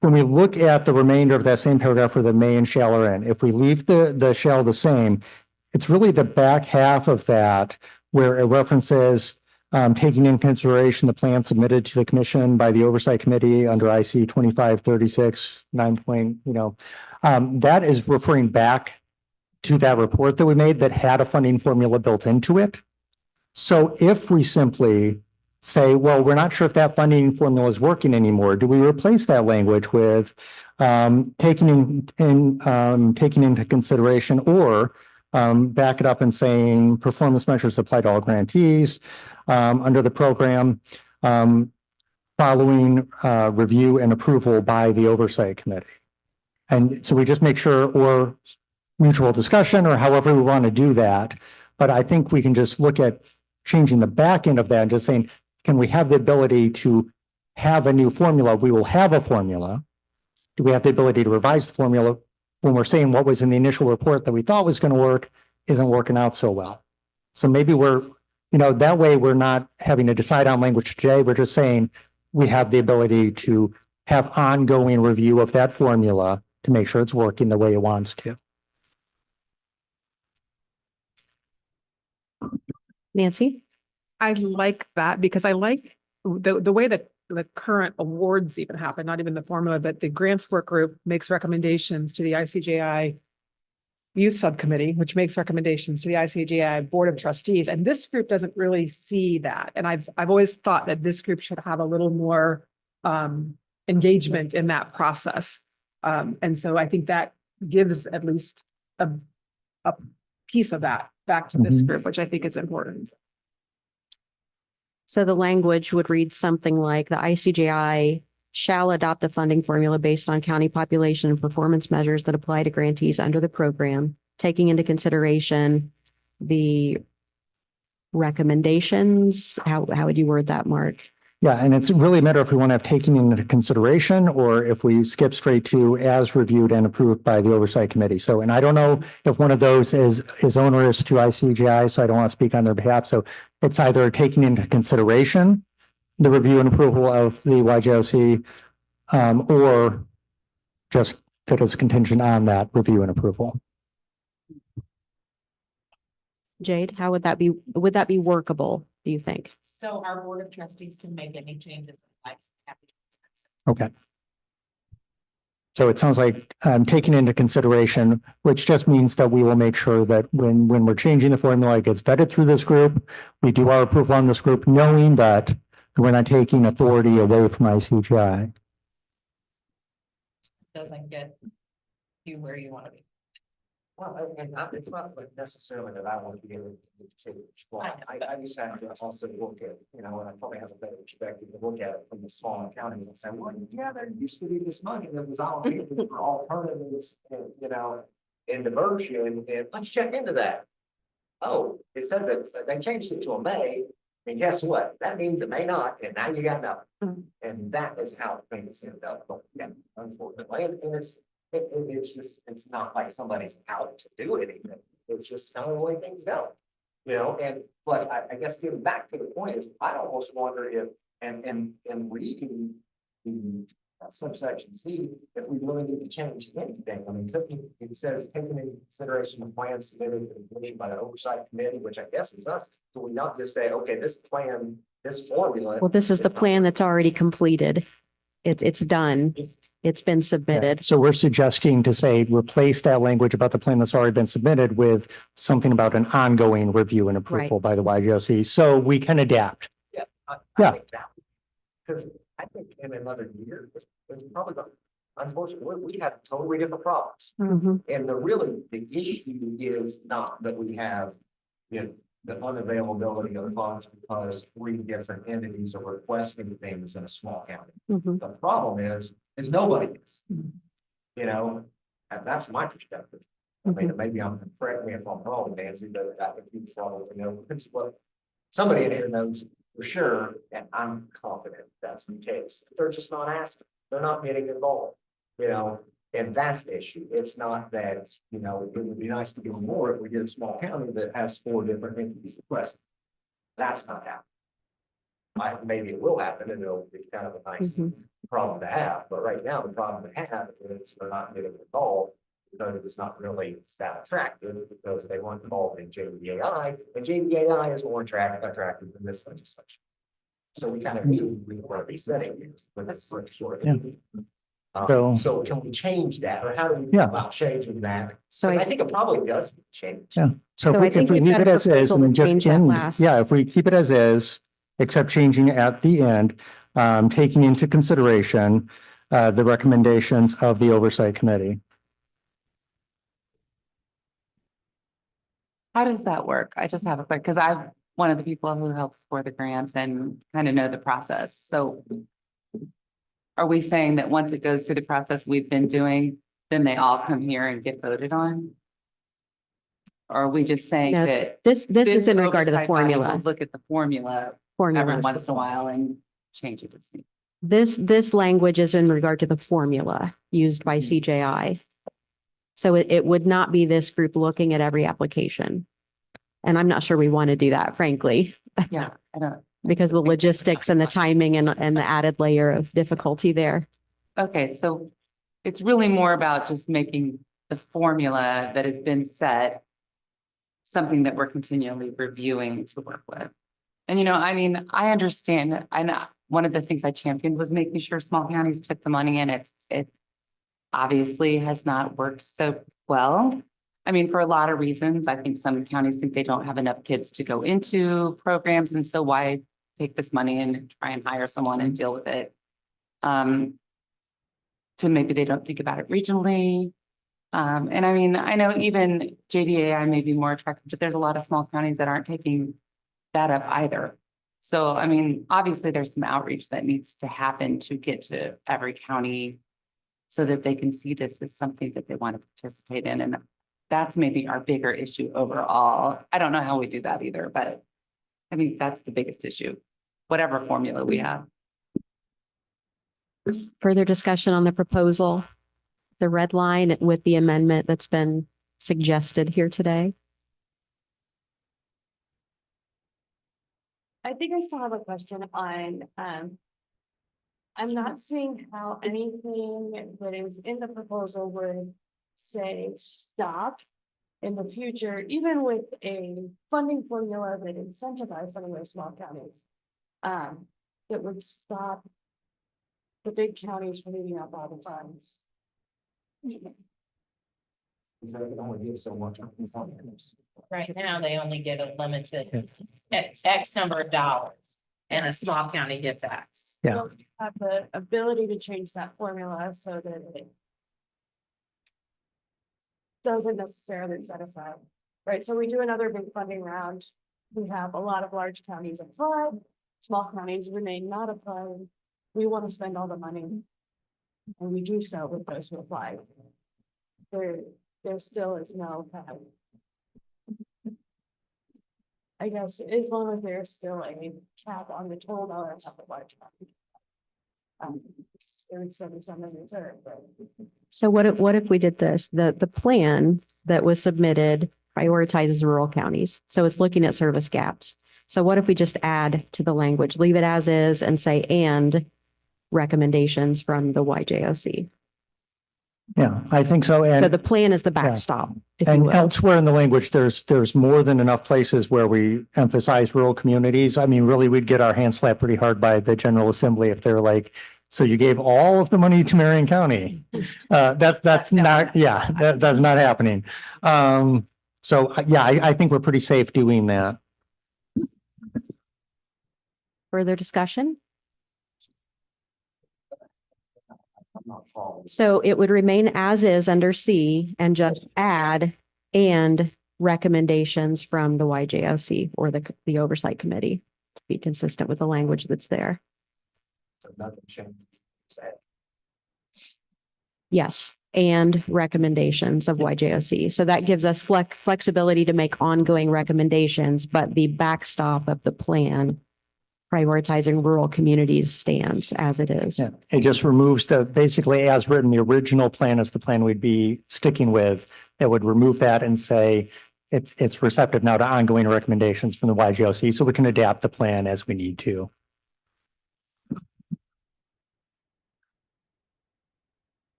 When we look at the remainder of that same paragraph where the may and shall are in, if we leave the shall the same, it's really the back half of that where it references taking into consideration the plan submitted to the commission by the Oversight Committee under IC 2536 9. That is referring back to that report that we made that had a funding formula built into it. So if we simply say, well, we're not sure if that funding formula is working anymore, do we replace that language with taking into consideration, or back it up and saying performance measures apply to all grantees under the program following review and approval by the Oversight Committee? And so we just make sure, or mutual discussion, or however we want to do that. But I think we can just look at changing the back end of that and just saying, can we have the ability to have a new formula? We will have a formula. Do we have the ability to revise the formula when we're saying what was in the initial report that we thought was going to work isn't working out so well? So maybe we're, that way we're not having to decide on language today. We're just saying we have the ability to have ongoing review of that formula to make sure it's working the way it wants to.
Nancy?
I like that because I like the way that the current awards even happen, not even the formula, but the grants work group makes recommendations to the ICJI Youth Subcommittee, which makes recommendations to the ICJI Board of Trustees. And this group doesn't really see that. And I've always thought that this group should have a little more engagement in that process. And so I think that gives at least a piece of that back to this group, which I think is important.
So the language would read something like the ICJI shall adopt a funding formula based on county population and performance measures that apply to grantees under the program, taking into consideration the recommendations? How would you word that, Mark?
Yeah, and it's really a matter if we want to have taken into consideration or if we skip straight to as reviewed and approved by the Oversight Committee. So, and I don't know if one of those is onerous to ICGI, so I don't want to speak on their behalf. So it's either taking into consideration the review and approval of the YJOC, or just that is contingent on that review and approval.
Jade, how would that be? Would that be workable, do you think?
So our board of trustees can make any changes.
Okay. So it sounds like taking into consideration, which just means that we will make sure that when we're changing the formula, it gets vetted through this group. We do our approval on this group, knowing that we're not taking authority away from ICGI.
Doesn't get you where you want to be.
Well, and it's not like necessarily that I want to be able to explore. I just have to also look at, you know, and I probably have a better perspective to look at it from the smaller counties and say, well, yeah, there used to be this money that was allocated for alternatives, and, you know, and diversion, and let's check into that. Oh, it said that they changed it to a May, and guess what? That means it may not, and now you got nothing. And that is how things end up, but yeah, unfortunately, and it's just, it's not like somebody's out to do anything. It's just kind of the way things go, you know, but I guess getting back to the point is, I almost wonder if, and reading the subsection C, if we really need to change anything. I mean, it says taking into consideration the plan submitted to the commission by the Oversight Committee, which I guess is us. So we not just say, okay, this plan, this formula.
Well, this is the plan that's already completed. It's done. It's been submitted.
So we're suggesting to say, replace that language about the plan that's already been submitted with something about an ongoing review and approval by the YGOC, so we can adapt.
Yeah.
Yeah.
Because I think in another year, it's probably going, unfortunately, we have totally different problems.
Mhm.
And the issue is not that we have, you know, the unavailability of funds because 3 different entities are requesting things in a small county.
Mhm.
The problem is nobody is, you know, and that's my perspective. I mean, maybe correct me if I'm wrong, Nancy, but I think you probably know, what somebody in here knows for sure, and I'm confident that's the case. They're just not asking, they're not getting involved, you know, and that's the issue. It's not that, you know, it would be nice to give them more if we get a small county that has 4 different entities requesting. That's not happening. Maybe it will happen and it'll be kind of a nice problem to have, but right now the problem to have is they're not getting involved because it's not really that attractive, because they weren't involved in JBAI, and JBAI is more attractive than this legislation. So we kind of knew we were resetting this, but that's sort of. So can we change that, or how do we go about changing that?
So
I think it probably does change.
Yeah. So
So I
if
think
we
we've
leave
got
it
a
as is
proposal
and
to change
just
that
end,
last.
yeah, if we keep it as is, except changing at the end, taking into consideration the recommendations of the Oversight Committee.
How does that work? I just have a quick, because I'm one of the people who helps for the grants and kind of know the process. So are we saying that once it goes through the process we've been doing, then they all come here and get voted on? Or are we just saying
No,
that?
this is in regard to the
oversight body will
formula.
Look at the formula every once in a while and change it.
This language is in regard to the formula used by CJI. So it would not be this group looking at every application. And I'm not sure we want to do that, frankly.
Yeah, I don't.
Because of the logistics and the timing and the added layer of difficulty there.
Okay, so it's really more about just making the formula that has been set something that we're continually reviewing to work with. And, you know, I mean, I understand, I know one of the things I championed was making sure small counties took the money, and it obviously has not worked so well. I mean, for a lot of reasons. I think some counties think they don't have enough kids to go into programs, and so why take this money and try and hire someone and deal with it? To maybe they don't think about it regionally. And I mean, I know even JDAI may be more attractive, but there's a lot of small counties that aren't taking that up either. So, I mean, obviously there's some outreach that needs to happen to get to every county so that they can see this as something that they want to participate in. And that's maybe our bigger issue overall. I don't know how we do that either, but I think that's the biggest issue, whatever formula we have.
Further discussion on the proposal, the red line with the amendment that's been suggested here today?
I think I still have a question on, I'm not seeing how anything that is in the proposal would say stop in the future, even with a funding formula that incentivizes some of those small counties. That would stop the big counties from eating up all the funds.
So they can only give so much.
Right now, they only get a limited X number of dollars and a small county gets X.
Yeah.
Don't have the ability to change that formula so that it doesn't necessarily set aside, right? So we do another big funding round. We have a lot of large counties apply, small counties remain not applying. We want to spend all the money. And we do so with those who apply. There still is no I guess as long as there's still a cap on the total dollar of the large county. There would still be some in reserve, but.
So what if we did this? The plan that was submitted prioritizes rural counties. So it's looking at service gaps. So what if we just add to the language, leave it as is and say, and recommendations from the YJOC?
Yeah, I think so.
So
And
the plan is the backstop, if you
and
will.
elsewhere in the language, there's more than enough places where we emphasize rural communities. I mean, really, we'd get our hands slapped pretty hard by the General Assembly if they're like, so you gave all of the money to Marion County. That's not, yeah, that's not happening. So yeah, I think we're pretty safe doing that.
Further discussion? So it would remain as is under C and just add and recommendations from the YJOC or the Oversight Committee to be consistent with the language that's there.
So nothing changes.
Yes, and recommendations of YJOC. So that gives us flexibility to make ongoing recommendations, but the backstop of the plan prioritizing rural communities stands as it is.
Yeah, it just removes basically as written, the original plan is the plan we'd be sticking with. That would remove that and say it's receptive now to ongoing recommendations from the YGOC, so we can adapt the plan as we need to.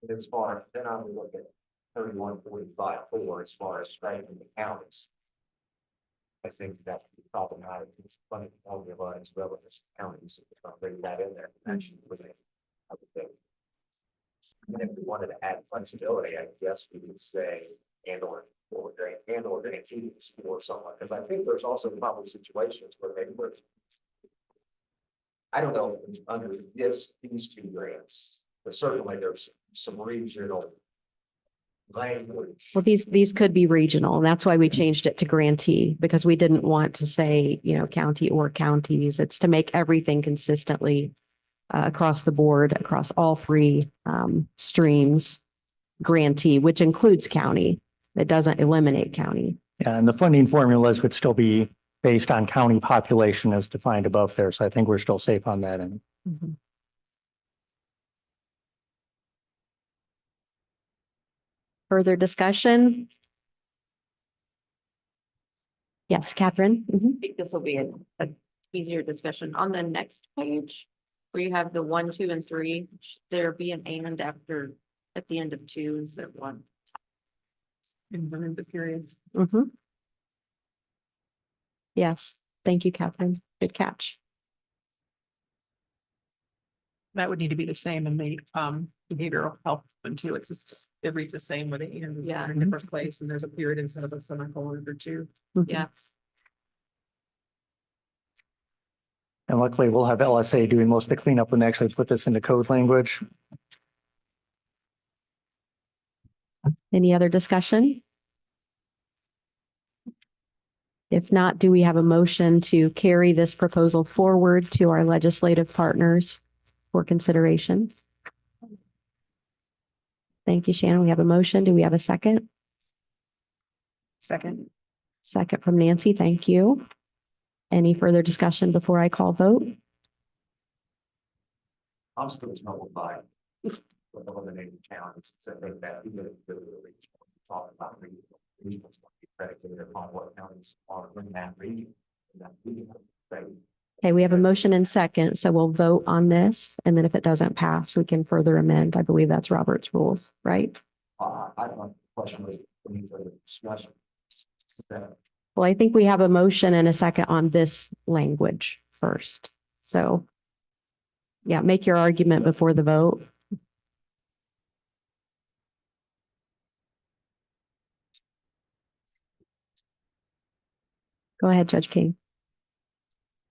As far, then I would look at 3145 as far as strengthening the counties. I think that could be problematic. It's funny, all the lines relative to counties, if we're bring that in there, actually, I would think. And if we wanted to add flexibility, I guess we would say, or guarantees for someone, because I think there's also probably situations where maybe we're. I don't know if under these two grants, but certainly there's some regional language.
Well, these could be regional, and that's why we changed it to grantee, because we didn't want to say, county or counties. It's to make everything consistently across the board, across all three streams, grantee, which includes county. It doesn't eliminate county.
Yeah, and the funding formulas would still be based on county population as defined above there. So I think we're still safe on that end.
Mm-hmm. Further discussion? Yes, Catherine.
I think this will be a easier discussion. On the next page, where you have the 1, 2, and 3, should there be an and at the end of 2 instead of 1?
In the period.
Mm-hmm. Yes, thank you, Catherine. Good catch.
That would need to be the same in the behavioral health one too. It's just, it reads the same with the and is in a different place, and there's a period instead of a semicolon or two.
Yeah.
And luckily we'll have LSA doing most of the cleanup when they actually put this into code language.
Any other discussion? If not, do we have a motion to carry this proposal forward to our legislative partners for consideration? Thank you, Shannon. We have a motion. Do we have a second?
Second.
Second from Nancy. Thank you. Any further discussion before I call vote?
I'm still troubled by the eliminating counties, so I think that we really talk about regions predicated upon what counties are in that region.
Okay, we have a motion and second, so we'll vote on this, and then if it doesn't pass, we can further amend. I believe that's Robert's rules, right?
I don't know, the question was, we need further discussion.
Well, I think we have a motion and a second on this language first. So yeah, make your argument before the vote. Go ahead, Judge King.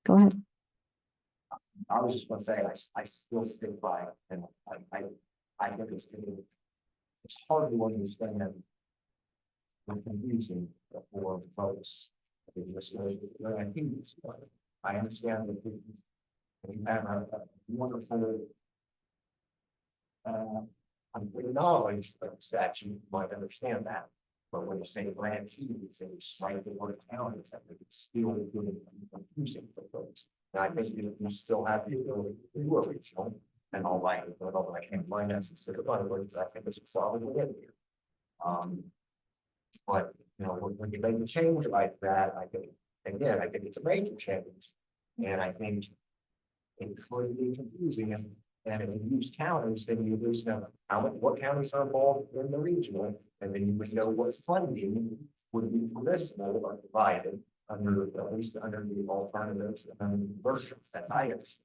Go ahead.
I was just gonna say, I still stick by, and I think it's hard to understand and confusing for folks. I understand that if you have a wonderful knowledge of statute, you might understand that. But when you say grantees and you cite the word counties, I think it's still really confusing for folks. And I think you still have the ability to do a regional and all like, but although I can't find that specific language, I think it's a solid way in here. But you know, when you make a change like that, I think, again, I think it's a major change. And I think it could be confusing, and if you use counties, then you lose know what counties are involved in the regional, and then you would know what funding would be permissible or provided under, at least under the alternatives versions. That's items.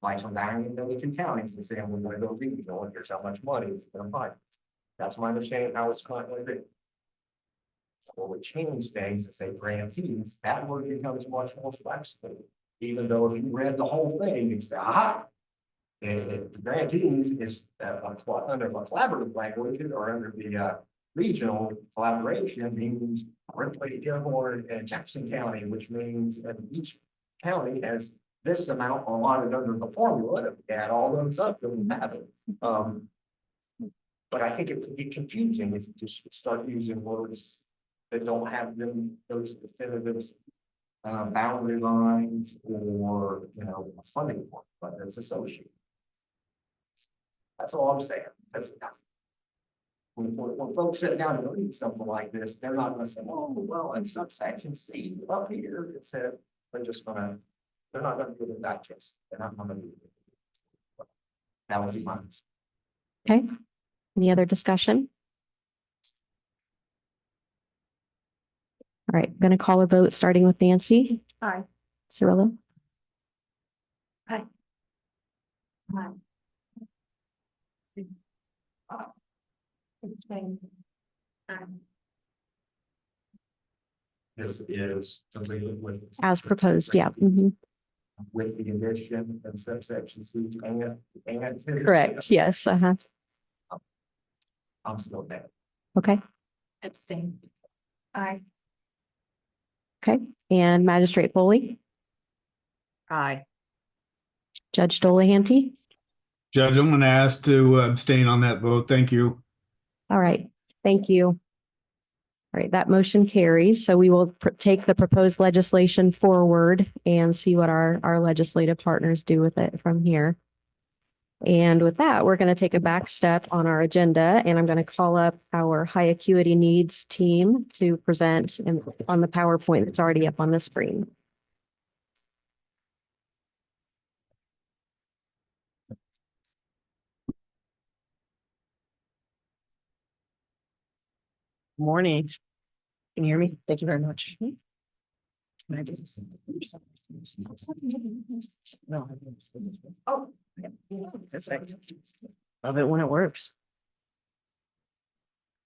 Like combining the two counties and saying, we're going to go regional, and here's how much money is going to buy. That's my understanding how it's currently written. So what would change things and say grantees, that word becomes much more flexible. Even though if you read the whole thing, you say, aha. And the grantees is under the collaborative language or under the regional collaboration means Ripley, Gilmore, and Jefferson County, which means that each county has this amount allotted under the formula. If we add all those up, then we have it. But I think it could be confusing if you just start using words that don't have them, those definitive boundary lines or, you know, a funding point, but it's associated. That's all I'm saying. That's when folks sit down and read something like this, they're not going to say, oh, well, in subsection C up here, it said, they're not going to do the digest. They're not going to do it. That would be mine.
Okay. Any other discussion? All right, going to call a vote starting with Nancy.
Aye.
Cirilla.
Aye. Aye.
This is something with.
As proposed, yeah. Mhm.
With the addition and subsection C and.
Correct, yes,
I'm still there.
Okay,
Abstain.
Aye.
okay. And Magistrate Foley,
Aye.
Judge Dolahanty.
Judge, I'm going to ask to abstain on that vote. Thank you.
All right, thank you. All right, that motion carries. So we will take the proposed legislation forward and see what our legislative partners do with it from here. And with that, we're going to take a back step on our agenda, and I'm going to call up our high acuity needs team to present on the PowerPoint that's already up on the screen.
Morning. Can you hear me? Thank you very much. Can I do this? No. Oh. Perfect. Love it when it works.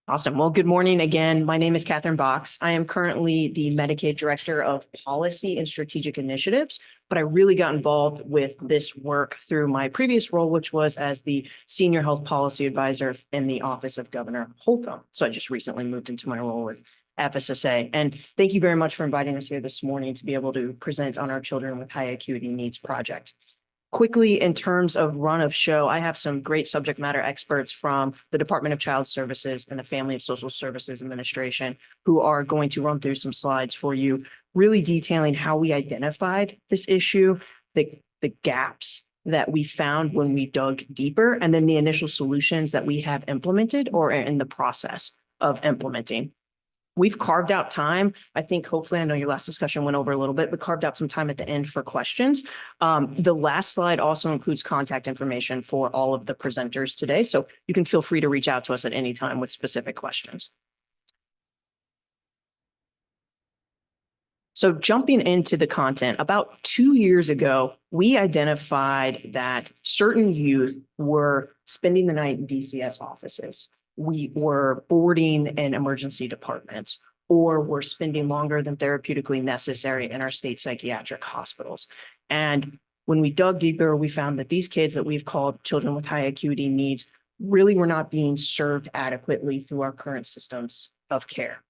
Awesome. Well, good morning again. My name is Catherine Box. I am currently the Medicaid Director of Policy and Strategic Initiatives, but I really got involved with this work through my previous role, which was as the Senior Health Policy Advisor in the Office of Governor Holcomb. So I just recently moved into my role with FSSA. And thank you very much for inviting us here this morning to be able to present on our Children with High Acuity Needs project. Quickly, in terms of run of show, I have some great subject matter experts from the Department of Child Services and the Family of Social Services Administration who are going to run through some slides for you really detailing how we identified this issue, the gaps that we found when we dug deeper, and then the initial solutions that we have implemented or are in the process of implementing. We've carved out time. I think hopefully, I know your last discussion went over a little bit, but carved out some time at the end for questions. The last slide also includes contact information for all of the presenters today. So you can feel free to reach out to us at any time with specific questions. So jumping into the content, about 2 years ago, we identified that certain youth were spending the night in DCS offices. We were boarding in emergency departments, or were spending longer than therapeutically necessary in our state psychiatric hospitals. And when we dug deeper, we found that these kids that we've called children with high acuity needs really were not being served adequately through our current systems of care.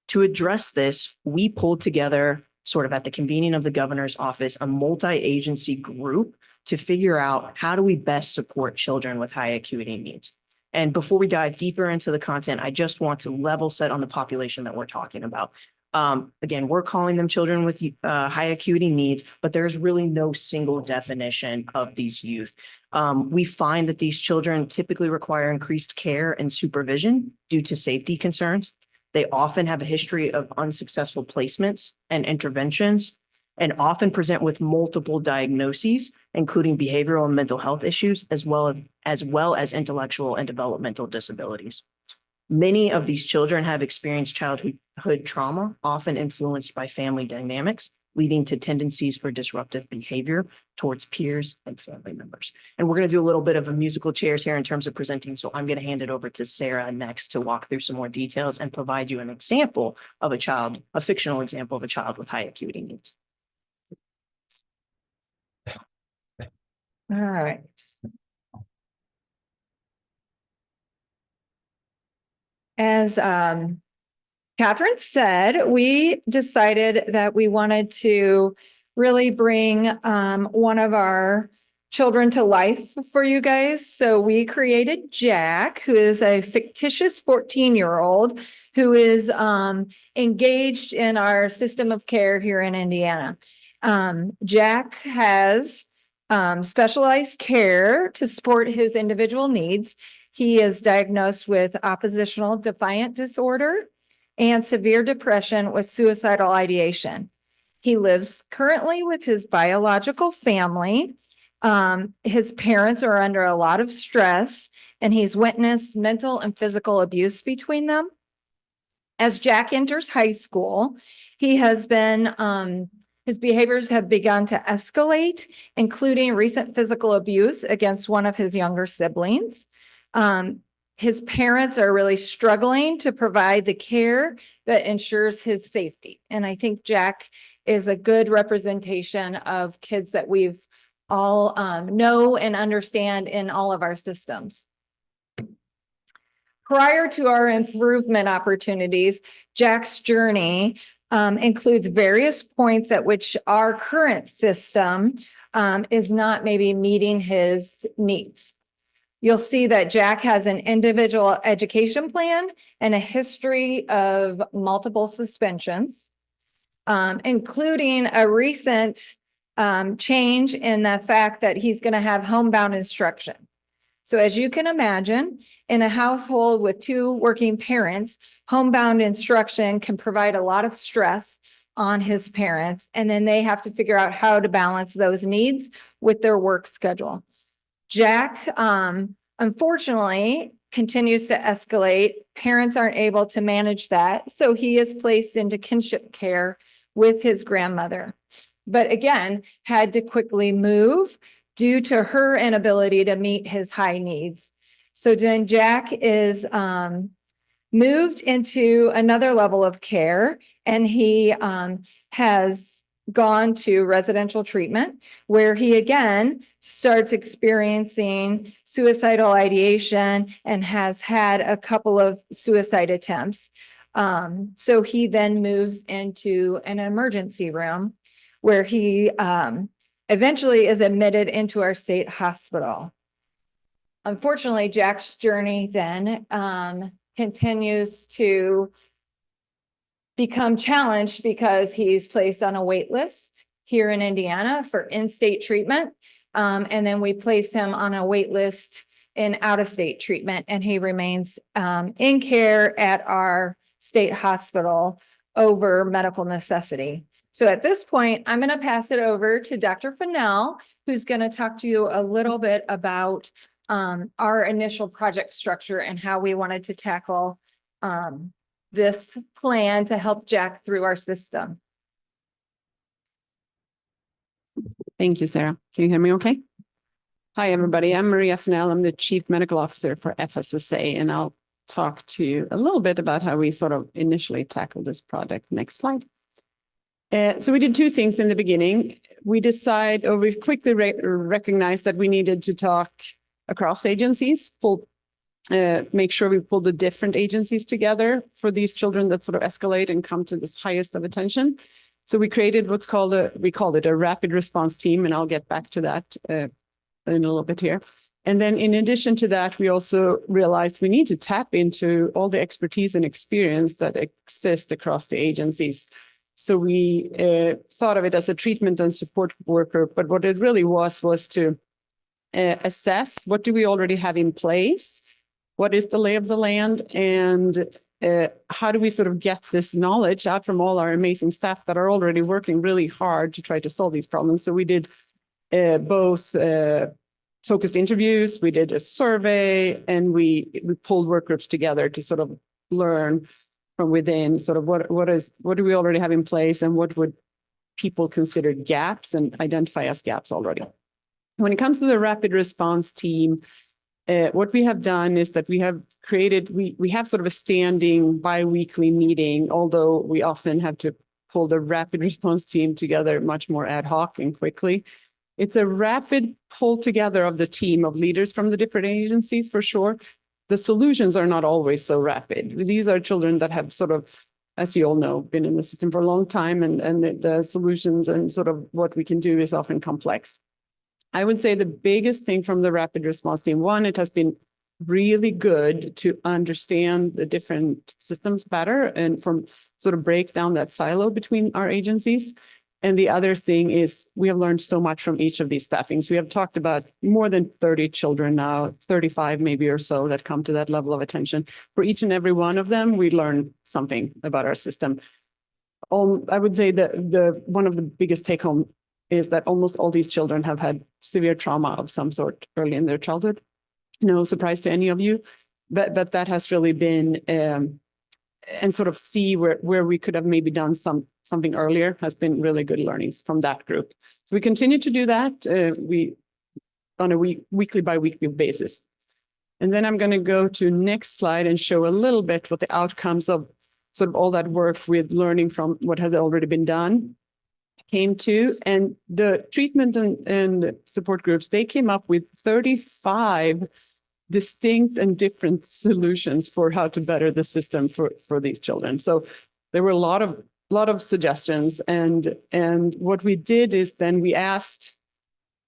To address this, we pulled together, sort of at the convening of the governor's office, a multi-agency group to figure out how do we best support children with high acuity needs. And before we dive deeper into the content, I just want to level set on the population that we're talking about. Again, we're calling them children with high acuity needs, but there's really no single definition of these youth. We find that these children typically require increased care and supervision due to safety concerns. They often have a history of unsuccessful placements and interventions, and often present with multiple diagnoses, including behavioral and mental health issues, as well as intellectual and developmental disabilities. Many of these children have experienced childhood trauma, often influenced by family dynamics, leading to tendencies for disruptive behavior towards peers and family members. And we're going to do a little bit of a musical chairs here in terms of presenting. So I'm going to hand it over to Sarah next to walk through some more details and provide you an example of a fictional example of a child with high acuity needs.
All right. As Catherine said, we decided that we wanted to really bring one of our children to life for you guys. So we created Jack, who is a fictitious 14-year-old who is engaged in our system of care here in Indiana. Jack has specialized care to support his individual needs. He is diagnosed with oppositional defiant disorder and severe depression with suicidal ideation. He lives currently with his biological family. His parents are under a lot of stress, and he's witnessed mental and physical abuse between them. As Jack enters high school, he has been his behaviors have begun to escalate, including recent physical abuse against one of his younger siblings. His parents are really struggling to provide the care that ensures his safety. And I think Jack is a good representation of kids that we've all know and understand in all of our systems. Prior to our improvement opportunities, Jack's journey includes various points at which our current system is not maybe meeting his needs. You'll see that Jack has an individual education plan and a history of multiple suspensions, including a recent change in the fact that he's going to have homebound instruction. So as you can imagine, in a household with two working parents, homebound instruction can provide a lot of stress on his parents, and then they have to figure out how to balance those needs with their work schedule. Jack, unfortunately, continues to escalate. Parents aren't able to manage that, so he is placed into kinship care with his grandmother. But again, had to quickly move due to her inability to meet his high needs. So then Jack is moved into another level of care, and he has gone to residential treatment, where he again starts experiencing suicidal ideation and has had a couple of suicide attempts. So he then moves into an emergency room, where he eventually is admitted into our state hospital. Unfortunately, Jack's journey then continues to become challenged because he's placed on a wait list here in Indiana for in-state treatment. And then we place him on a wait list in out-of-state treatment, and he remains in care at our state hospital over medical necessity. So at this point, I'm going to pass it over to Dr. Fennell, who's going to talk to you a little bit about our initial project structure and how we wanted to tackle this plan to help Jack through our system.
Thank you, Sarah. Can you hear me okay? Hi, everybody. I'm Maria Fennell. I'm the Chief Medical Officer for FSSA, and I'll talk to you a little bit about how we sort of initially tackled this project. Next slide. So we did two things in the beginning. We quickly recognized that we needed to talk across agencies, make sure we pull the different agencies together for these children that sort of escalate and come to this highest of attention. So we created what's called we called it a rapid response team, and I'll get back to that in a little bit here. And then in addition to that, we also realized we need to tap into all the expertise and experience that exist across the agencies. So we thought of it as a treatment and support worker, but what it really was to assess what do we already have in place, what is the lay of the land, and how do we sort of get this knowledge out from all our amazing staff that are already working really hard to try to solve these problems. So we did both focused interviews, we did a survey, and we pulled work groups together to sort of learn from within sort of what do we already have in place and what would people consider gaps and identify as gaps already. When it comes to the rapid response team, what we have done is that we have created, we have sort of a standing bi-weekly meeting, although we often have to pull the rapid response team together much more ad hoc and quickly. It's a rapid pull together of the team of leaders from the different agencies for sure. The solutions are not always so rapid. These are children that have sort of, as you all know, been in the system for a long time, and the solutions and sort of what we can do is often complex. I would say the biggest thing from the rapid response team, one, it has been really good to understand the different systems better and from sort of break down that silo between our agencies. And the other thing is we have learned so much from each of these staffings. We have talked about more than 30 children now, 35 maybe or so that come to that level of attention. For each and every one of them, we learn something about our system. I would say that one of the biggest take home is that almost all these children have had severe trauma of some sort early in their childhood. No surprise to any of you, but that has really been, and sort of see where we could have maybe done something earlier has been really good learnings from that group. So we continue to do that on a weekly by weekly basis. And then I'm going to go to next slide and show a little bit what the outcomes of sort of all that work with learning from what has already been done came to. And the treatment and support groups, they came up with 35 distinct and different solutions for how to better the system for these children. So there were a lot of suggestions, and what we did is then we asked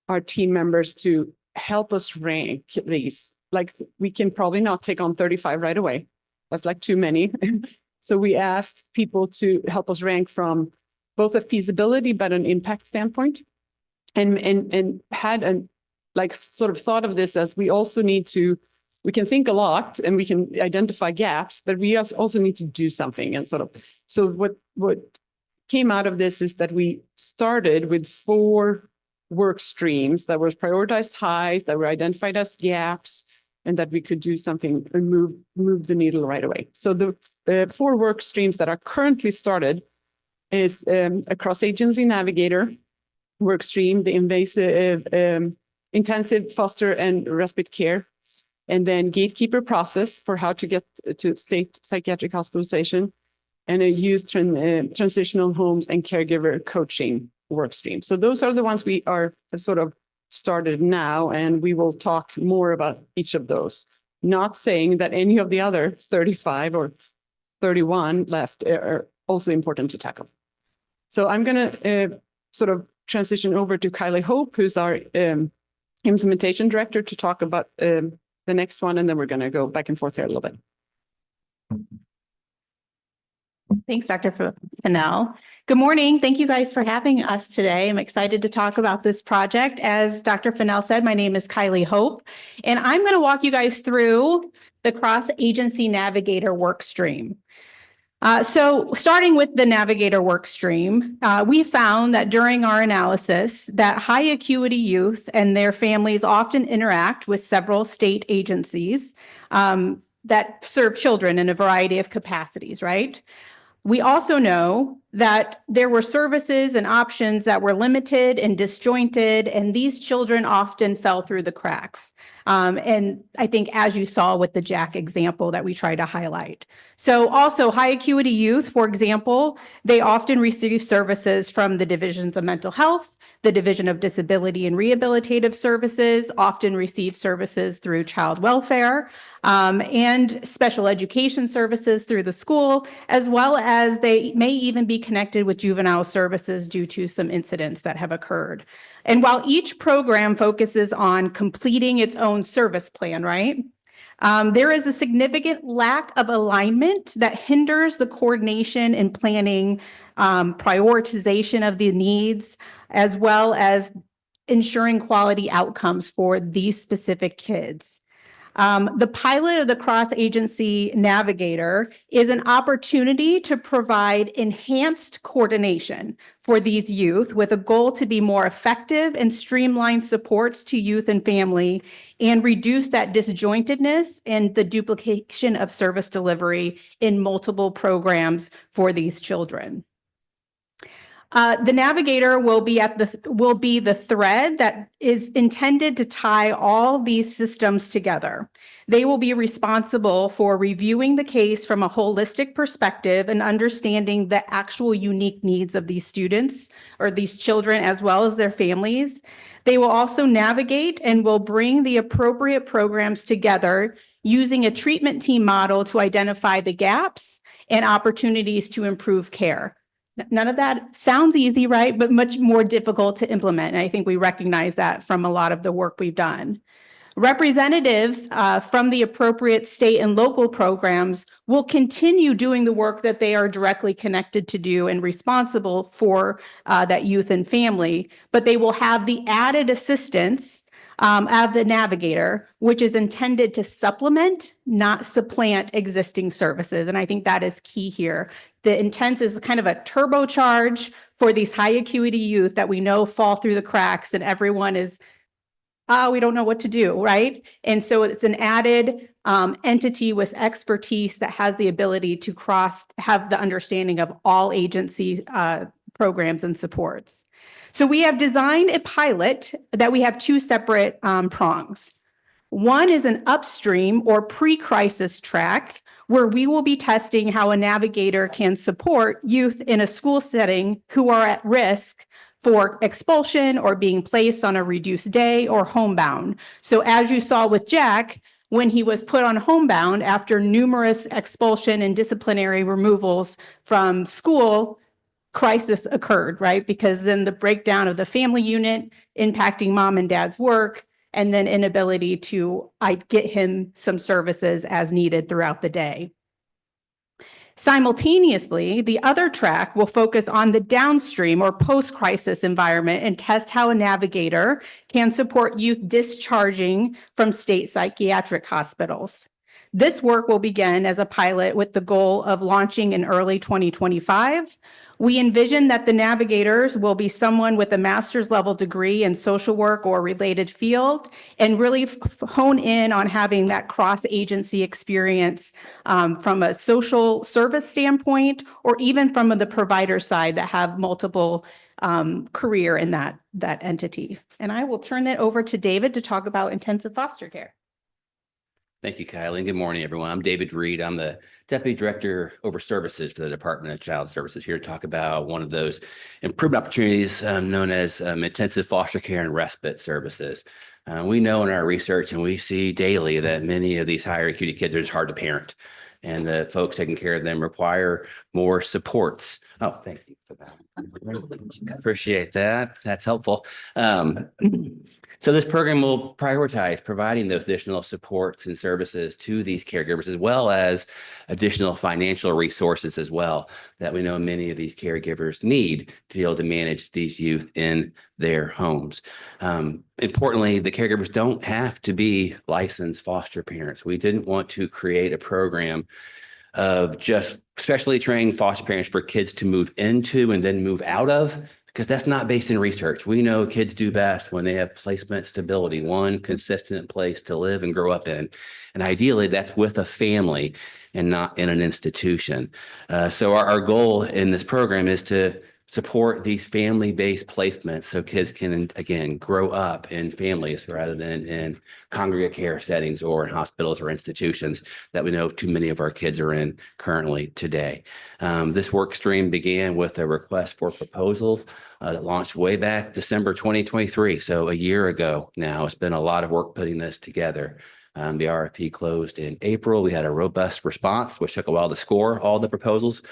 our team members to help us rank these. Like, we can probably not take on 35 right away. That's like too many. So we asked people to help us rank from both a feasibility but an impact standpoint, and had like sort of thought of this as we also need to, we can think a lot and we can identify gaps, but we also need to do something and sort of, so what came out of this is that we started with 4 work streams that were prioritized high, that were identified as gaps, and that we could do something and move the needle right away. So the 4 work streams that are currently started is a cross-agency navigator work stream, the invasive, intensive foster and respite care, and then gatekeeper process for how to get to state psychiatric hospitalization, and a youth transitional homes and caregiver coaching work stream. So those are the ones we are sort of started now, and we will talk more about each of those. Not saying that any of the other 35 or 31 left are also important to tackle. So I'm going to sort of transition over to Kylie Hope, who's our implementation director, to talk about the next one, and then we're going to go back and forth here a little bit.
Thanks, Dr. Fennell. Good morning. Thank you guys for having us today. I'm excited to talk about this project. As Dr. Fennell said, my name is Kylie Hope, and I'm going to walk you guys through the Cross-Agency Navigator work stream. So starting with the Navigator work stream, we found that during our analysis that high acuity youth and their families often interact with several state agencies that serve children in a variety of capacities, right? We also know that there were services and options that were limited and disjointed, and these children often fell through the cracks. And I think as you saw with the Jack example that we try to highlight. So also high acuity youth, for example, they often receive services from the divisions of mental health, the Division of Disability and Rehabilitative Services, often receive services through child welfare, and special education services through the school, as well as they may even be connected with juvenile services due to some incidents that have occurred. And while each program focuses on completing its own service plan, right? There is a significant lack of alignment that hinders the coordination and planning, prioritization of the needs, as well as ensuring quality outcomes for these specific kids. The pilot of the Cross-Agency Navigator is an opportunity to provide enhanced coordination for these youth with a goal to be more effective and streamline supports to youth and family and reduce that disjointedness and the duplication of service delivery in multiple programs for these children. The Navigator will be the thread that is intended to tie all these systems together. They will be responsible for reviewing the case from a holistic perspective and understanding the actual unique needs of these students or these children as well as their families. They will also navigate and will bring the appropriate programs together using a treatment team model to identify the gaps and opportunities to improve care. None of that sounds easy, right? But much more difficult to implement. And I think we recognize that from a lot of the work we've done. Representatives from the appropriate state and local programs will continue doing the work that they are directly connected to do and responsible for that youth and family, but they will have the added assistance of the Navigator, which is intended to supplement, not supplant existing services. And I think that is key here. The intent is kind of a turbocharge for these high acuity youth that we know fall through the cracks and everyone is, we don't know what to do, right? And so it's an added entity with expertise that has the ability to have the understanding of all agency programs and supports. So we have designed a pilot that we have two separate prongs. One is an upstream or pre-crisis track where we will be testing how a Navigator can support youth in a school setting who are at risk for expulsion or being placed on a reduced day or homebound. So as you saw with Jack, when he was put on homebound after numerous expulsion and disciplinary removals from school, crisis occurred, right? Because then the breakdown of the family unit impacting mom and dad's work, and then inability to get him some services as needed throughout the day. Simultaneously, the other track will focus on the downstream or post-crisis environment and test how a Navigator can support youth discharging from state psychiatric hospitals. This work will begin as a pilot with the goal of launching in early 2025. We envision that the Navigators will be someone with a master's level degree in social work or related field and really hone in on having that cross-agency experience from a social service standpoint or even from the provider side that have multiple career in that entity. And I will turn it over to David to talk about intensive foster care.
Thank you, Kylie, and good morning, everyone. I'm David Reed. I'm the Deputy Director over Services for the Department of Child Services, here to talk about one of those improvement opportunities known as intensive foster care and respite services. We know in our research and we see daily that many of these higher acuity kids are just hard to parent, and the folks taking care of them require more supports. Oh, thank you for that. Appreciate that. That's helpful. So this program will prioritize providing those additional supports and services to these caregivers, as well as additional financial resources as well, that we know many of these caregivers need to be able to manage these youth in their homes. Importantly, the caregivers don't have to be licensed foster parents. We didn't want to create a program of just specially trained foster parents for kids to move into and then move out of, because that's not based in research. We know kids do best when they have placement stability, one consistent place to live and grow up in. And ideally, that's with a family and not in an institution. So our goal in this program is to support these family-based placements so kids can, again, grow up in families rather than in congregate care settings or in hospitals or institutions that we know too many of our kids are in currently today. This work stream began with a request for proposals that launched way back December 2023. So a year ago now. It's been a lot of work putting this together. The RFP closed in April. We had a robust response, which took a while to score all the proposals,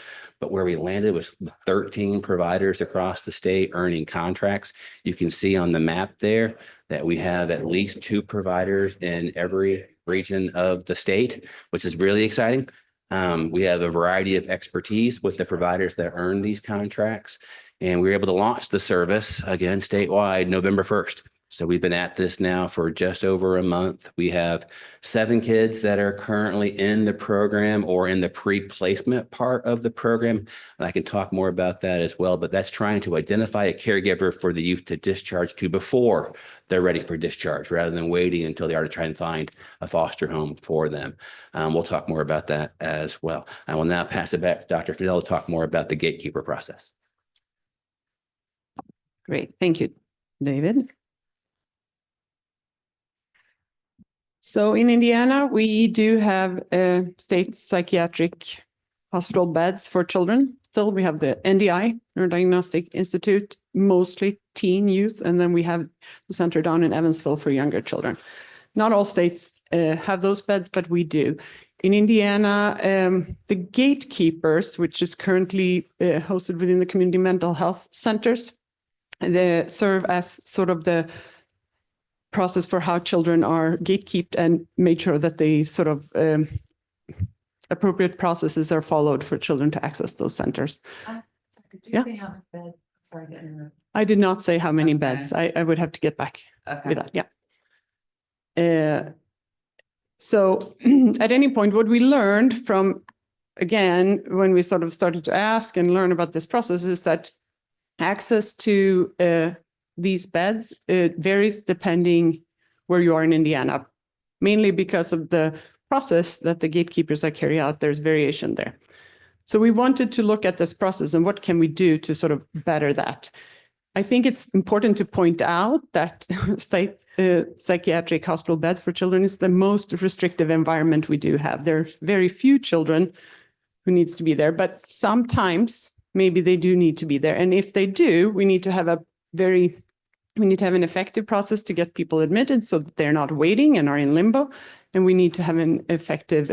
but where we landed was 13 providers across the state earning contracts. You can see on the map there that we have at least 2 providers in every region of the state, which is really exciting. We have a variety of expertise with the providers that earn these contracts, and we were able to launch the service again statewide November 1st. So we've been at this now for just over a month. We have 7 kids that are currently in the program or in the pre-placement part of the program. And I can talk more about that as well, but that's trying to identify a caregiver for the youth to discharge to before they're ready for discharge, rather than waiting until they are to try and find a foster home for them. We'll talk more about that as well. I will now pass it back to Dr. Fidel to talk more about the gatekeeper process.
Great. Thank you, David. So in Indiana, we do have state psychiatric hospital beds for children. Still, we have the NDI, Neurodiagnostic Institute, mostly teen youth, and then we have the center down in Evansville for younger children. Not all states have those beds, but we do. In Indiana, the gatekeepers, which is currently hosted within the community mental health centers, they serve as sort of the process for how children are gatekept and made sure that they sort of appropriate processes are followed for children to access those centers.
Did you say how many beds? Sorry to interrupt.
I did not say how many beds. I would have to get back with that. Yeah. So at any point, what we learned from, again, when we sort of started to ask and learn about this process is that access to these beds, it varies depending where you are in Indiana, mainly because of the process that the gatekeepers are carrying out. There's variation there. So we wanted to look at this process and what can we do to sort of better that. I think it's important to point out that state psychiatric hospital beds for children is the most restrictive environment we do have. There are very few children who needs to be there, but sometimes maybe they do need to be there. And if they do, we need to have an effective process to get people admitted so that they're not waiting and are in limbo. And we need to have an effective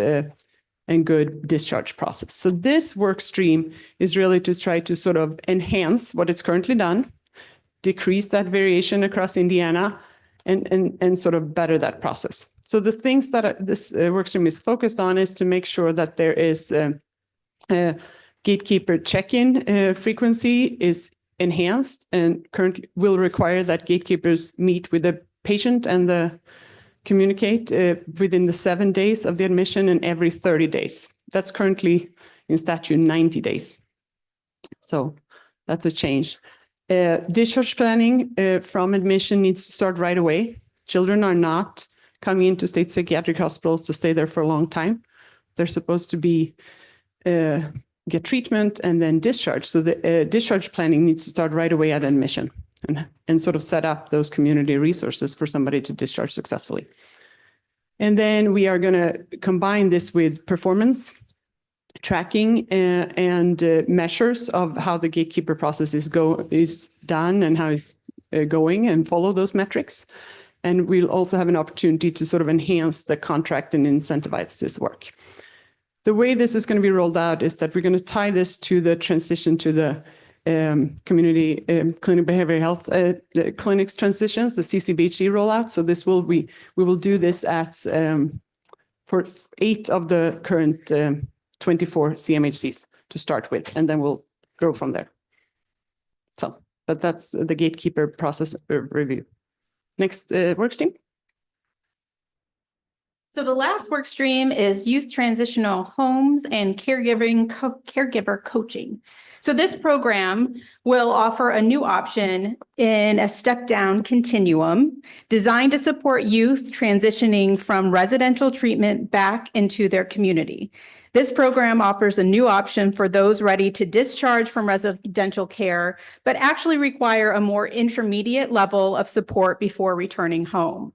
and good discharge process. So this work stream is really to try to sort of enhance what is currently done, decrease that variation across Indiana, and sort of better that process. So the things that this work stream is focused on is to make sure that there is a gatekeeper check-in frequency is enhanced, and currently will require that gatekeepers meet with the patient and communicate within the 7 days of the admission and every 30 days. That's currently in statute 90 days. So that's a change. Discharge planning from admission needs to start right away. Children are not coming into state psychiatric hospitals to stay there for a long time. They're supposed to be get treatment and then discharge. So the discharge planning needs to start right away at admission and sort of set up those community resources for somebody to discharge successfully. And then we are going to combine this with performance tracking and measures of how the gatekeeper process is done and how it's going, and follow those metrics. And we'll also have an opportunity to sort of enhance the contract and incentivize this work. The way this is going to be rolled out is that we're going to tie this to the transition to the community clinic behavioral health clinics transitions, the CCBHC rollout. So we will do this as for 8 of the current 24 CMHCs to start with, and then we'll grow from there. So, but that's the gatekeeper process review. Next work stream.
So the last work stream is youth transitional homes and caregiver coaching. So this program will offer a new option in a step-down continuum designed to support youth transitioning from residential treatment back into their community. This program offers a new option for those ready to discharge from residential care, but actually require a more intermediate level of support before returning home.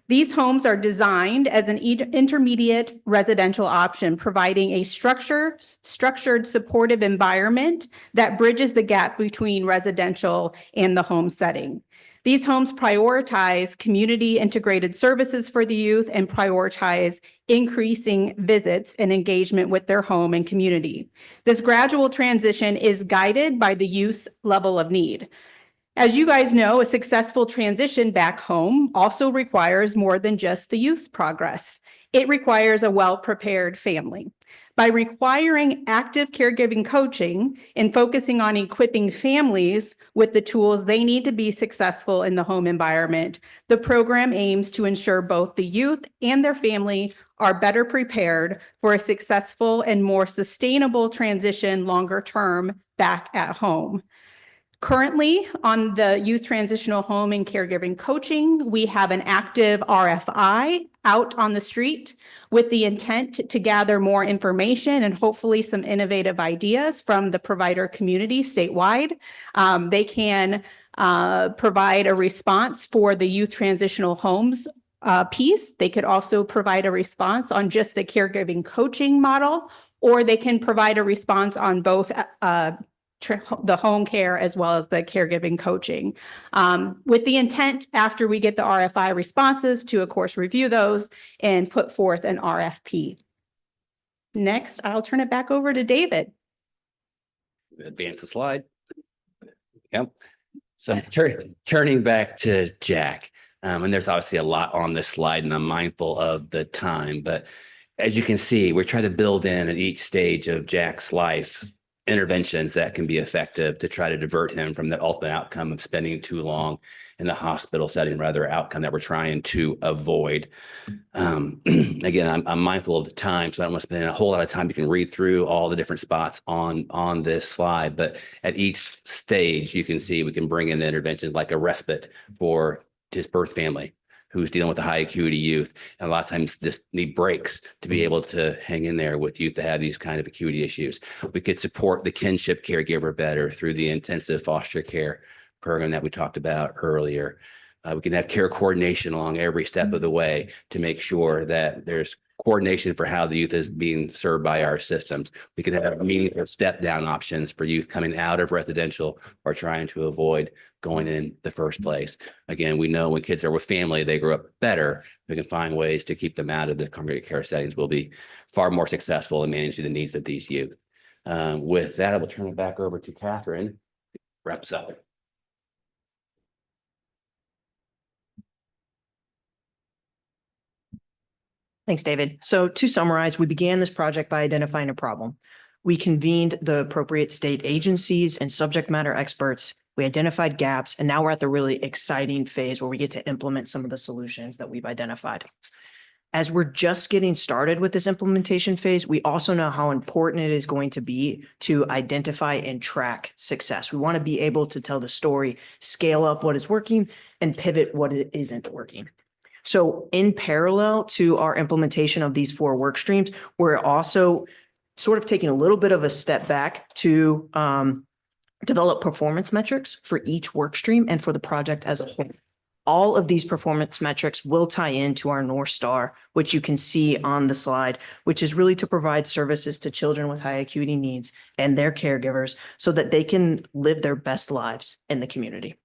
These homes are designed as an intermediate residential option, providing a structured supportive environment that bridges the gap between residential and the home setting. These homes prioritize community integrated services for the youth and prioritize increasing visits and engagement with their home and community. This gradual transition is guided by the youth's level of need. As you guys know, a successful transition back home also requires more than just the youth's progress. It requires a well-prepared family. By requiring active caregiving coaching and focusing on equipping families with the tools they need to be successful in the home environment, the program aims to ensure both the youth and their family are better prepared for a successful and more sustainable transition longer term back at home. Currently, on the youth transitional home and caregiving coaching, we have an active RFI out on the street with the intent to gather more information and hopefully some innovative ideas from the provider community statewide. They can provide a response for the youth transitional homes piece. They could also provide a response on just the caregiving coaching model, or they can provide a response on both the home care as well as the caregiving coaching, with the intent after we get the RFI responses to, of course, review those and put forth an RFP. Next, I'll turn it back over to David.
Advance the slide. Yep. So turning back to Jack, and there's obviously a lot on this slide, and I'm mindful of the time, but as you can see, we're trying to build in at each stage of Jack's life interventions that can be effective to try to divert him from that ultimate outcome of spending too long in the hospital setting, rather outcome that we're trying to avoid. Again, I'm mindful of the time, so I don't want to spend a whole lot of time. You can read through all the different spots on this slide, but at each stage, you can see we can bring in interventions like a respite for his birth family who's dealing with a high acuity youth. And a lot of times this need breaks to be able to hang in there with youth that have these kind of acuity issues. We could support the kinship caregiver better through the intensive foster care program that we talked about earlier. We can have care coordination along every step of the way to make sure that there's coordination for how the youth is being served by our systems. We can have meaningful step down options for youth coming out of residential or trying to avoid going in the first place. Again, we know when kids are with family, they grow up better. We can find ways to keep them out of the congregate care settings. We'll be far more successful in managing the needs of these youth. With that, I will turn it back over to Catherine. Wraps up.
Thanks, David. So to summarize, we began this project by identifying a problem. We convened the appropriate state agencies and subject matter experts. We identified gaps, and now we're at the really exciting phase where we get to implement some of the solutions that we've identified. As we're just getting started with this implementation phase, we also know how important it is going to be to identify and track success. We want to be able to tell the story, scale up what is working, and pivot what isn't working. So in parallel to our implementation of these 4 work streams, we're also sort of taking a little bit of a step back to develop performance metrics for each work stream and for the project as a whole. All of these performance metrics will tie into our North Star, which you can see on the slide, which is really to provide services to children with high acuity needs and their caregivers so that they can live their best lives in the community.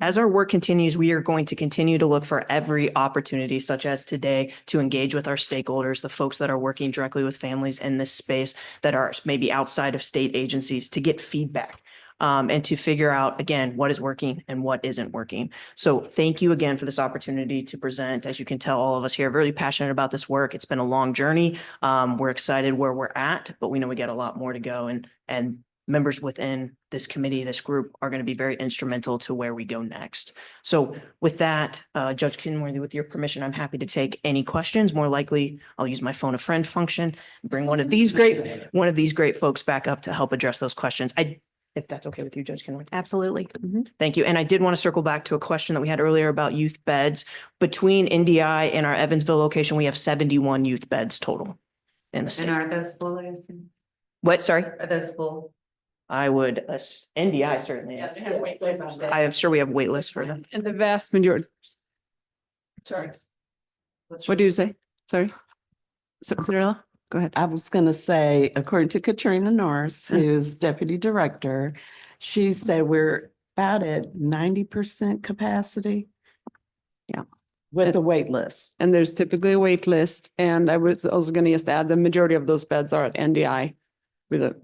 As our work continues, we are going to continue to look for every opportunity, such as today, to engage with our stakeholders, the folks that are working directly with families in this space that are maybe outside of state agencies, to get feedback. And to figure out, again, what is working and what isn't working. So thank you again for this opportunity to present. As you can tell, all of us here are really passionate about this work. It's been a long journey. We're excited where we're at, but we know we got a lot more to go. And members within this committee, this group, are going to be very instrumental to where we go next. So with that, Judge Kenworthy, with your permission, I'm happy to take any questions. More likely, I'll use my phone a friend function, bring one of these great folks back up to help address those questions. If that's okay with you, Judge Kenworthy.
Absolutely.
Thank you. And I did want to circle back to a question that we had earlier about youth beds. Between NDI and our Evansville location, we have 71 youth beds total in the state.
And are those full? I assume?
What, sorry?
Are those full?
I would, NDI certainly is. I am sure we have wait lists for them.
And the vast majority,
Sorry.
what do you say? Sorry. Cinderella, go ahead.
I was going to say, according to Katrina Norris, who's deputy director, she said we're about at 90% capacity.
Yeah.
With the wait list.
And there's typically a wait list. And I was also going to just add the majority of those beds are at NDI with a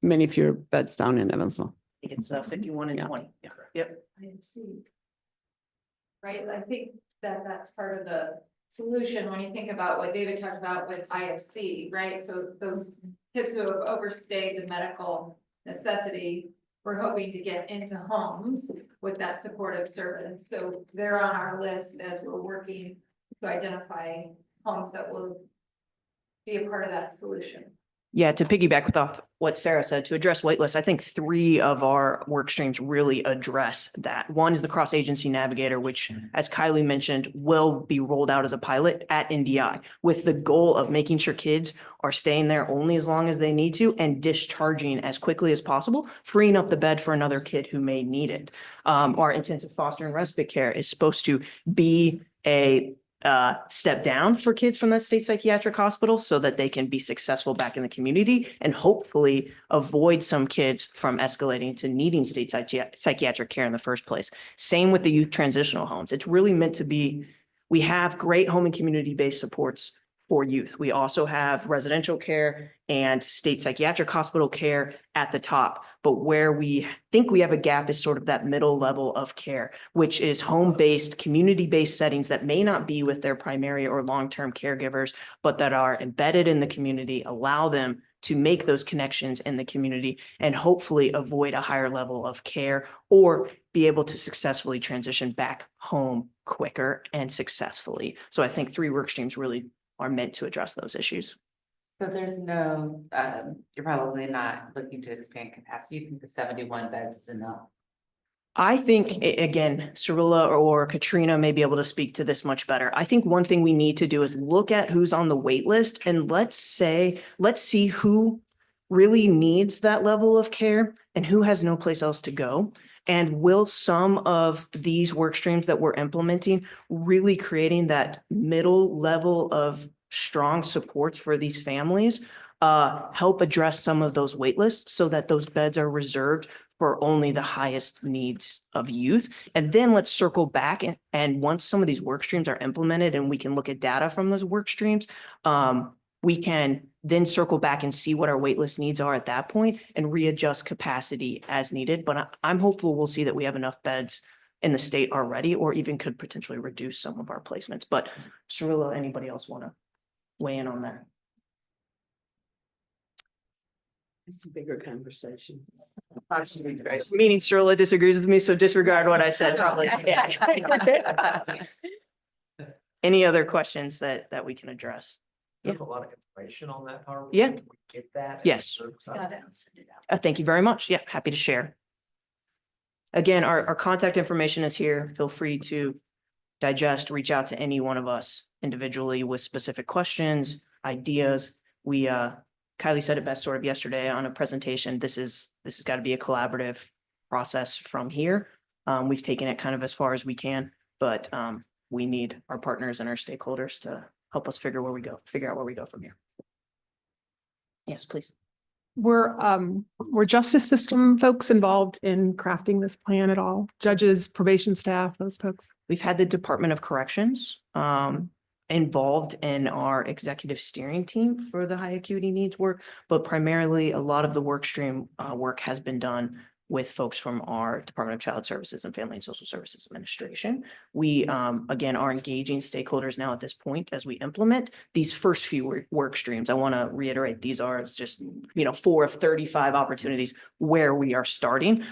many fewer beds down in Evansville.
It's 51 and 20. Yeah. Yep.
Right, I think that that's part of the solution when you think about what David talked about with IFC, right? So those kids who have overstayed the medical necessity, we're hoping to get into homes with that supportive service. So they're on our list as we're working to identify homes that will be a part of that solution.
Yeah, to piggyback off what Sarah said, to address waitlists, I think 3 of our work streams really address that. One is the cross-agency navigator, which, as Kylie mentioned, will be rolled out as a pilot at NDI with the goal of making sure kids are staying there only as long as they need to and discharging as quickly as possible, freeing up the bed for another kid who may need it. Our intensive foster and respite care is supposed to be a step down for kids from that state psychiatric hospital so that they can be successful back in the community and hopefully avoid some kids from escalating to needing state psychiatric care in the first place. Same with the youth transitional homes. It's really meant to be, we have great home and community-based supports for youth. We also have residential care and state psychiatric hospital care at the top. But where we think we have a gap is sort of that middle level of care, which is home-based, community-based settings that may not be with their primary or long-term caregivers, but that are embedded in the community, allow them to make those connections in the community and hopefully avoid a higher level of care or be able to successfully transition back home quicker and successfully. So I think 3 work streams really are meant to address those issues.
So there's no, you're probably not looking to expand capacity. You think the 71 beds is enough?
I think, again, Cirilla or Katrina may be able to speak to this much better. I think one thing we need to do is look at who's on the wait list and let's see who really needs that level of care and who has no place else to go. And will some of these work streams that we're implementing really creating that middle level of strong supports for these families help address some of those wait lists so that those beds are reserved for only the highest needs of youth. And then let's circle back and once some of these work streams are implemented and we can look at data from those work streams, we can then circle back and see what our waitlist needs are at that point and readjust capacity as needed. But I'm hopeful we'll see that we have enough beds in the state already, or even could potentially reduce some of our placements. But Cirilla, anybody else want to weigh in on that?
It's a bigger conversation.
Meaning Cirilla disagrees with me, so disregard what I said probably. Any other questions that we can address?
There's a lot of information on that power.
Yeah.
Can we get that?
Yes. Thank you very much. Yeah, happy to share. Again, our contact information is here. Feel free to digest, reach out to any one of us individually with specific questions, ideas. Kylie said it best sort of yesterday on a presentation. This has got to be a collaborative process from here. We've taken it kind of as far as we can, but we need our partners and our stakeholders to help us figure out where we go from here. Yes, please.
Were justice system folks involved in crafting this plan at all? Judges, probation staff, those folks?
We've had the Department of Corrections involved in our executive steering team for the high acuity needs work, but primarily a lot of the work stream work has been done with folks from our Department of Child Services and Family and Social Services Administration. We, again, are engaging stakeholders now at this point as we implement these first few work streams. I want to reiterate, these are just, 4 of 35 opportunities where we are starting.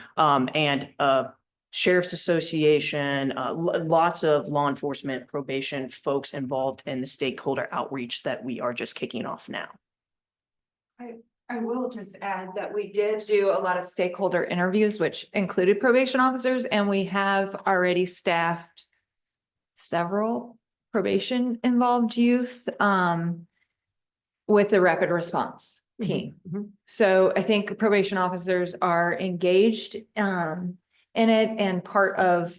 Sheriff's Association, lots of law enforcement, probation folks involved in the stakeholder outreach that we are just kicking off now.
I will just add that we did do a lot of stakeholder interviews, which included probation officers, and we have already staffed several probation involved youth with the rapid response team. So I think probation officers are engaged in it and part of,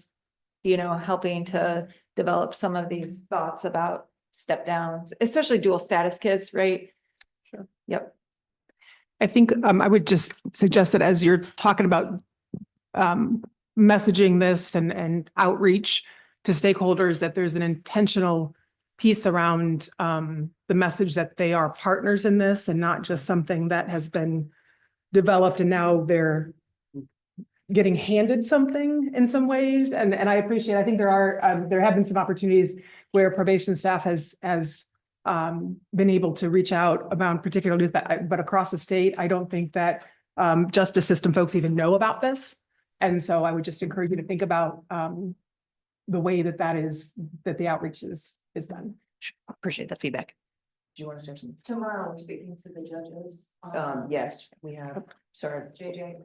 helping to develop some of these thoughts about step downs, especially dual status kids, right? Sure. Yep.
I think I would just suggest that as you're talking about messaging this and outreach to stakeholders, that there's an intentional piece around the message that they are partners in this and not just something that has been developed and now they're getting handed something in some ways. And I appreciate, I think there have been some opportunities where probation staff has been able to reach out about particular youth, but across the state, I don't think that justice system folks even know about this. And so I would just encourage you to think about the way that the outreach is done.
Appreciate that feedback. Do you want to say something?
Tomorrow, we're speaking to the judges.
Yes, we have, sorry.
JJ.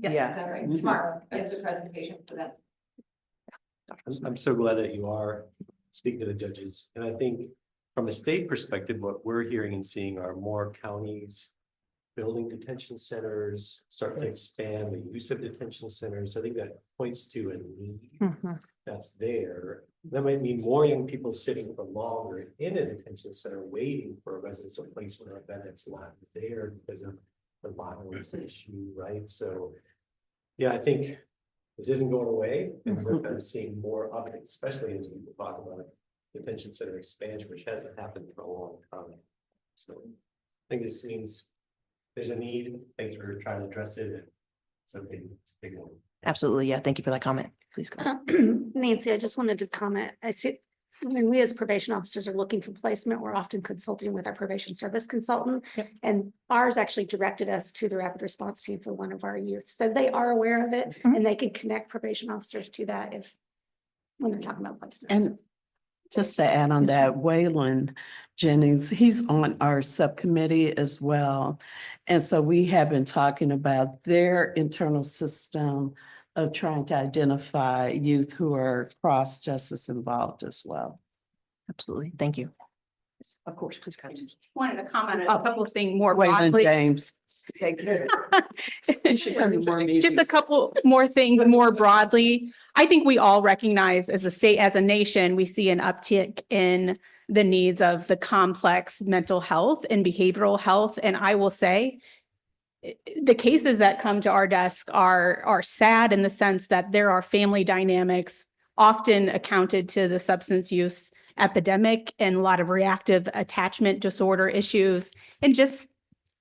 Yeah.
Is that right? Tomorrow, it's a presentation for that.
I'm so glad that you are speaking to the judges. And I think from a state perspective, what we're hearing and seeing are more counties building detention centers, start to expand the use of detention centers. I think that points to a need that's there. That might mean more young people sitting for longer in a detention center waiting for a residential placement or that it's not there because of the violence issue, right? So yeah, I think this isn't going away and we're kind of seeing more of it, especially as people talk about detention center expansion, which hasn't happened for a long time. So I think this means there's a need. Thanks for trying to address it. It's a big one.
Absolutely. Yeah. Thank you for that comment. Please go.
Nancy, I just wanted to comment. I see when we as probation officers are looking for placement, we're often consulting with our probation service consultant. And ours actually directed us to the rapid response team for one of our youth. So they are aware of it and they can connect probation officers to that when they're talking about placements.
And just to add on that, Waylon Jennings, he's on our subcommittee as well. And so we have been talking about their internal system of trying to identify youth who are cross-justice involved as well.
Absolutely. Thank you. Of course, please continue.
Wanted to comment on a couple of things more
Waylon
broadly.
James.
Just a couple more things more broadly. I think we all recognize as a state, as a nation, we see an uptick in the needs of the complex mental health and behavioral health. And I will say, the cases that come to our desk are sad in the sense that there are family dynamics often accounted to the substance use epidemic and a lot of reactive attachment disorder issues, and just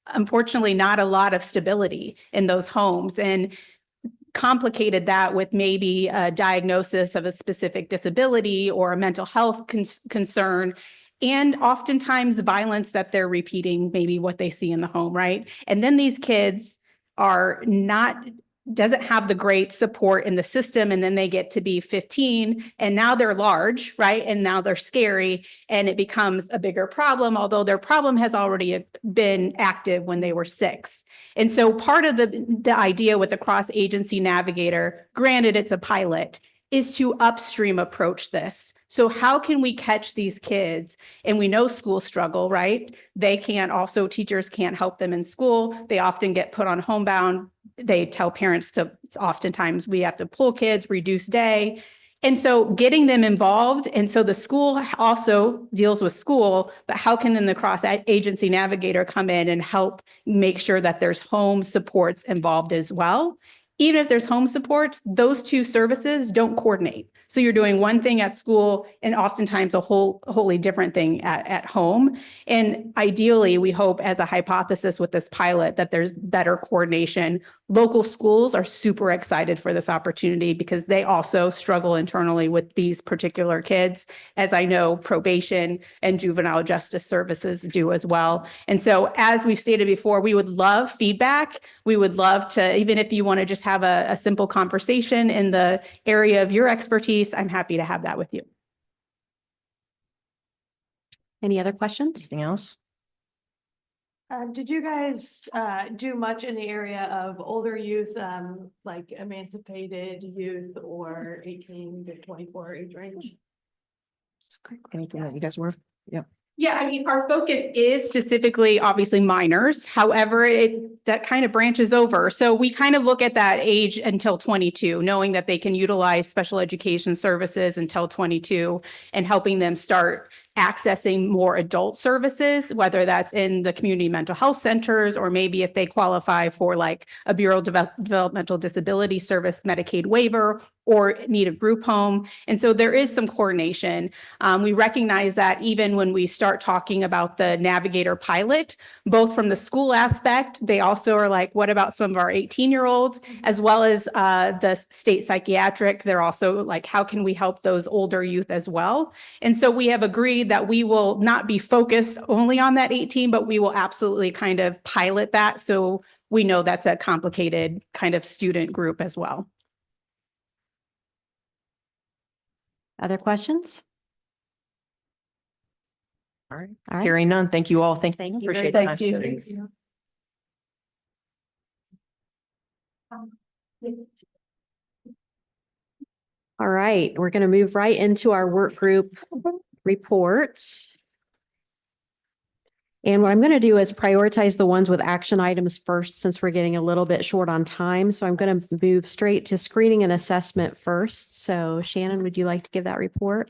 unfortunately not a lot of stability in those homes. And complicated that with maybe a diagnosis of a specific disability or a mental health concern, and oftentimes violence that they're repeating, maybe what they see in the home, right? And then these kids doesn't have the great support in the system, and then they get to be 15 and now they're large, right? And now they're scary and it becomes a bigger problem, although their problem has already been active when they were 6. And so part of the idea with the cross-agency navigator, granted it's a pilot, is to upstream approach this. So how can we catch these kids? And we know schools struggle, right? Teachers can't help them in school. They often get put on homebound. They tell parents oftentimes we have to pull kids, reduce day. And so getting them involved, and so the school also deals with school, but how can then the cross-agency navigator come in and help make sure that there's home supports involved as well? Even if there's home supports, those two services don't coordinate. So you're doing one thing at school and oftentimes a wholly different thing at home. And ideally, we hope as a hypothesis with this pilot that there's better coordination. Local schools are super excited for this opportunity because they also struggle internally with these particular kids, as I know probation and juvenile justice services do as well. And so as we've stated before, we would love feedback. We would love to, even if you want to just have a simple conversation in the area of your expertise, I'm happy to have that with you.
Any other questions?
Anything else?
Did you guys do much in the area of older youth, like emancipated youth or 18 to 24 age range?
Anything that you guys were? Yeah.
Yeah, I mean, our focus is specifically obviously minors. However, that kind of branches over. So we kind of look at that age until 22, knowing that they can utilize special education services until 22 and helping them start accessing more adult services, whether that's in the community mental health centers, or maybe if they qualify for like a Bureau of Developmental Disability Service Medicaid waiver or need a group home. And so there is some coordination. We recognize that even when we start talking about the Navigator pilot, both from the school aspect, they also are like, what about some of our 18-year-olds, as well as the state psychiatric? They're also like, how can we help those older youth as well? And so we have agreed that we will not be focused only on that 18, but we will absolutely kind of pilot that. So we know that's a complicated kind of student group as well.
Other questions?
All right.
All right.
Hearing none. Thank you all. Thank you. Appreciate the time.
Thank you.
All right, we're going to move right into our work group reports. And what I'm going to do is prioritize the ones with action items first, since we're getting a little bit short on time. So I'm going to move straight to screening and assessment first. So Shannon, would you like to give that report?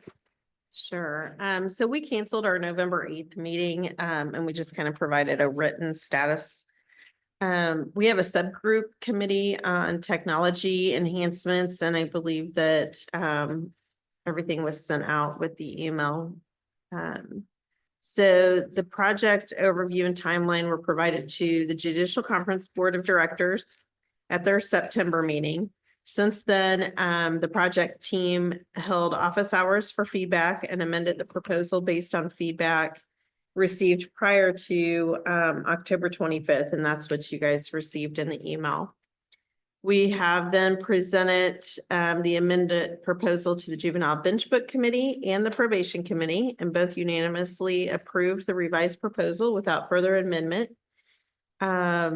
Sure. So we canceled our November 8th meeting, and we just kind of provided a written status. We have a subgroup committee on technology enhancements, and I believe that everything was sent out with the email. So the project overview and timeline were provided to the Judicial Conference Board of Directors at their September meeting. Since then, the project team held office hours for feedback and amended the proposal based on feedback received prior to October 25th, and that's what you guys received in the email. We have then presented the amended proposal to the Juvenile Bench Book Committee and the Probation Committee, and both unanimously approved the revised proposal without further amendment. That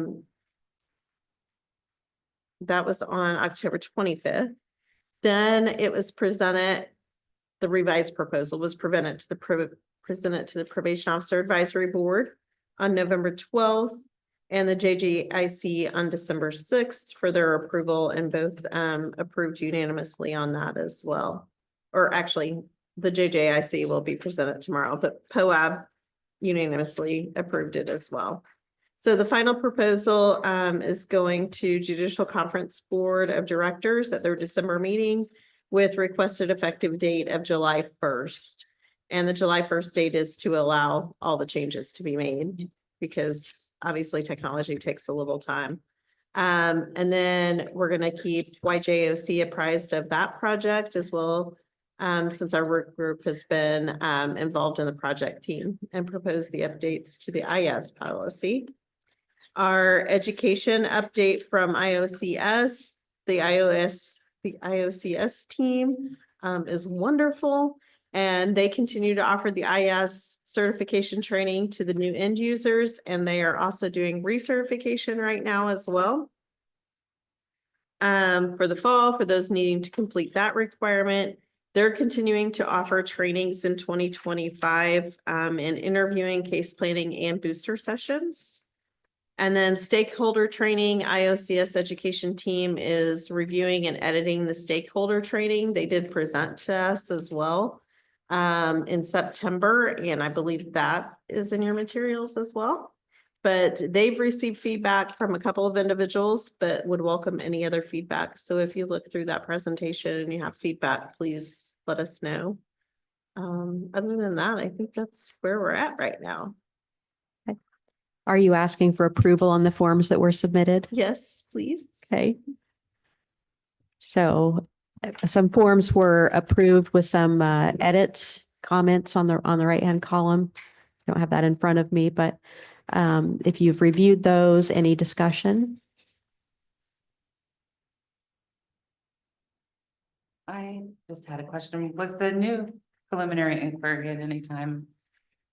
was on October 25th. Then it was presented, the revised proposal was presented to the Probation Officer Advisory Board on November 12th and the JJIC on December 6th for their approval, and both approved unanimously on that as well. Or actually, the JJIC will be presented tomorrow, but POAB unanimously approved it as well. So the final proposal is going to Judicial Conference Board of Directors at their December meeting with requested effective date of July 1st. And the July 1st date is to allow all the changes to be made, because obviously technology takes a little time. And then we're going to keep YJOC apprised of that project as well, since our work group has been involved in the project team, and propose the updates to the IS policy. Our education update from IOCS, the IOCS team is wonderful. And they continue to offer the IS certification training to the new end users, and they are also doing recertification right now as well. For the fall, for those needing to complete that requirement, they're continuing to offer trainings in 2025 in interviewing, case planning, and booster sessions.
And then stakeholder training, IOCS education team is reviewing and editing the stakeholder training. They did present to us as well in September, and I believe that is in your materials as well. But they've received feedback from a couple of individuals, but would welcome any other feedback. So if you look through that presentation and you have feedback, please let us know. Other than that, I think that's where we're at right now.
Are you asking for approval on the forms that were submitted?
Yes, please.
Okay. So some forms were approved with some edits, comments on the right-hand column. I don't have that in front of me, but if you've reviewed those, any discussion?
I just had a question. Was the new preliminary inquiry at any time?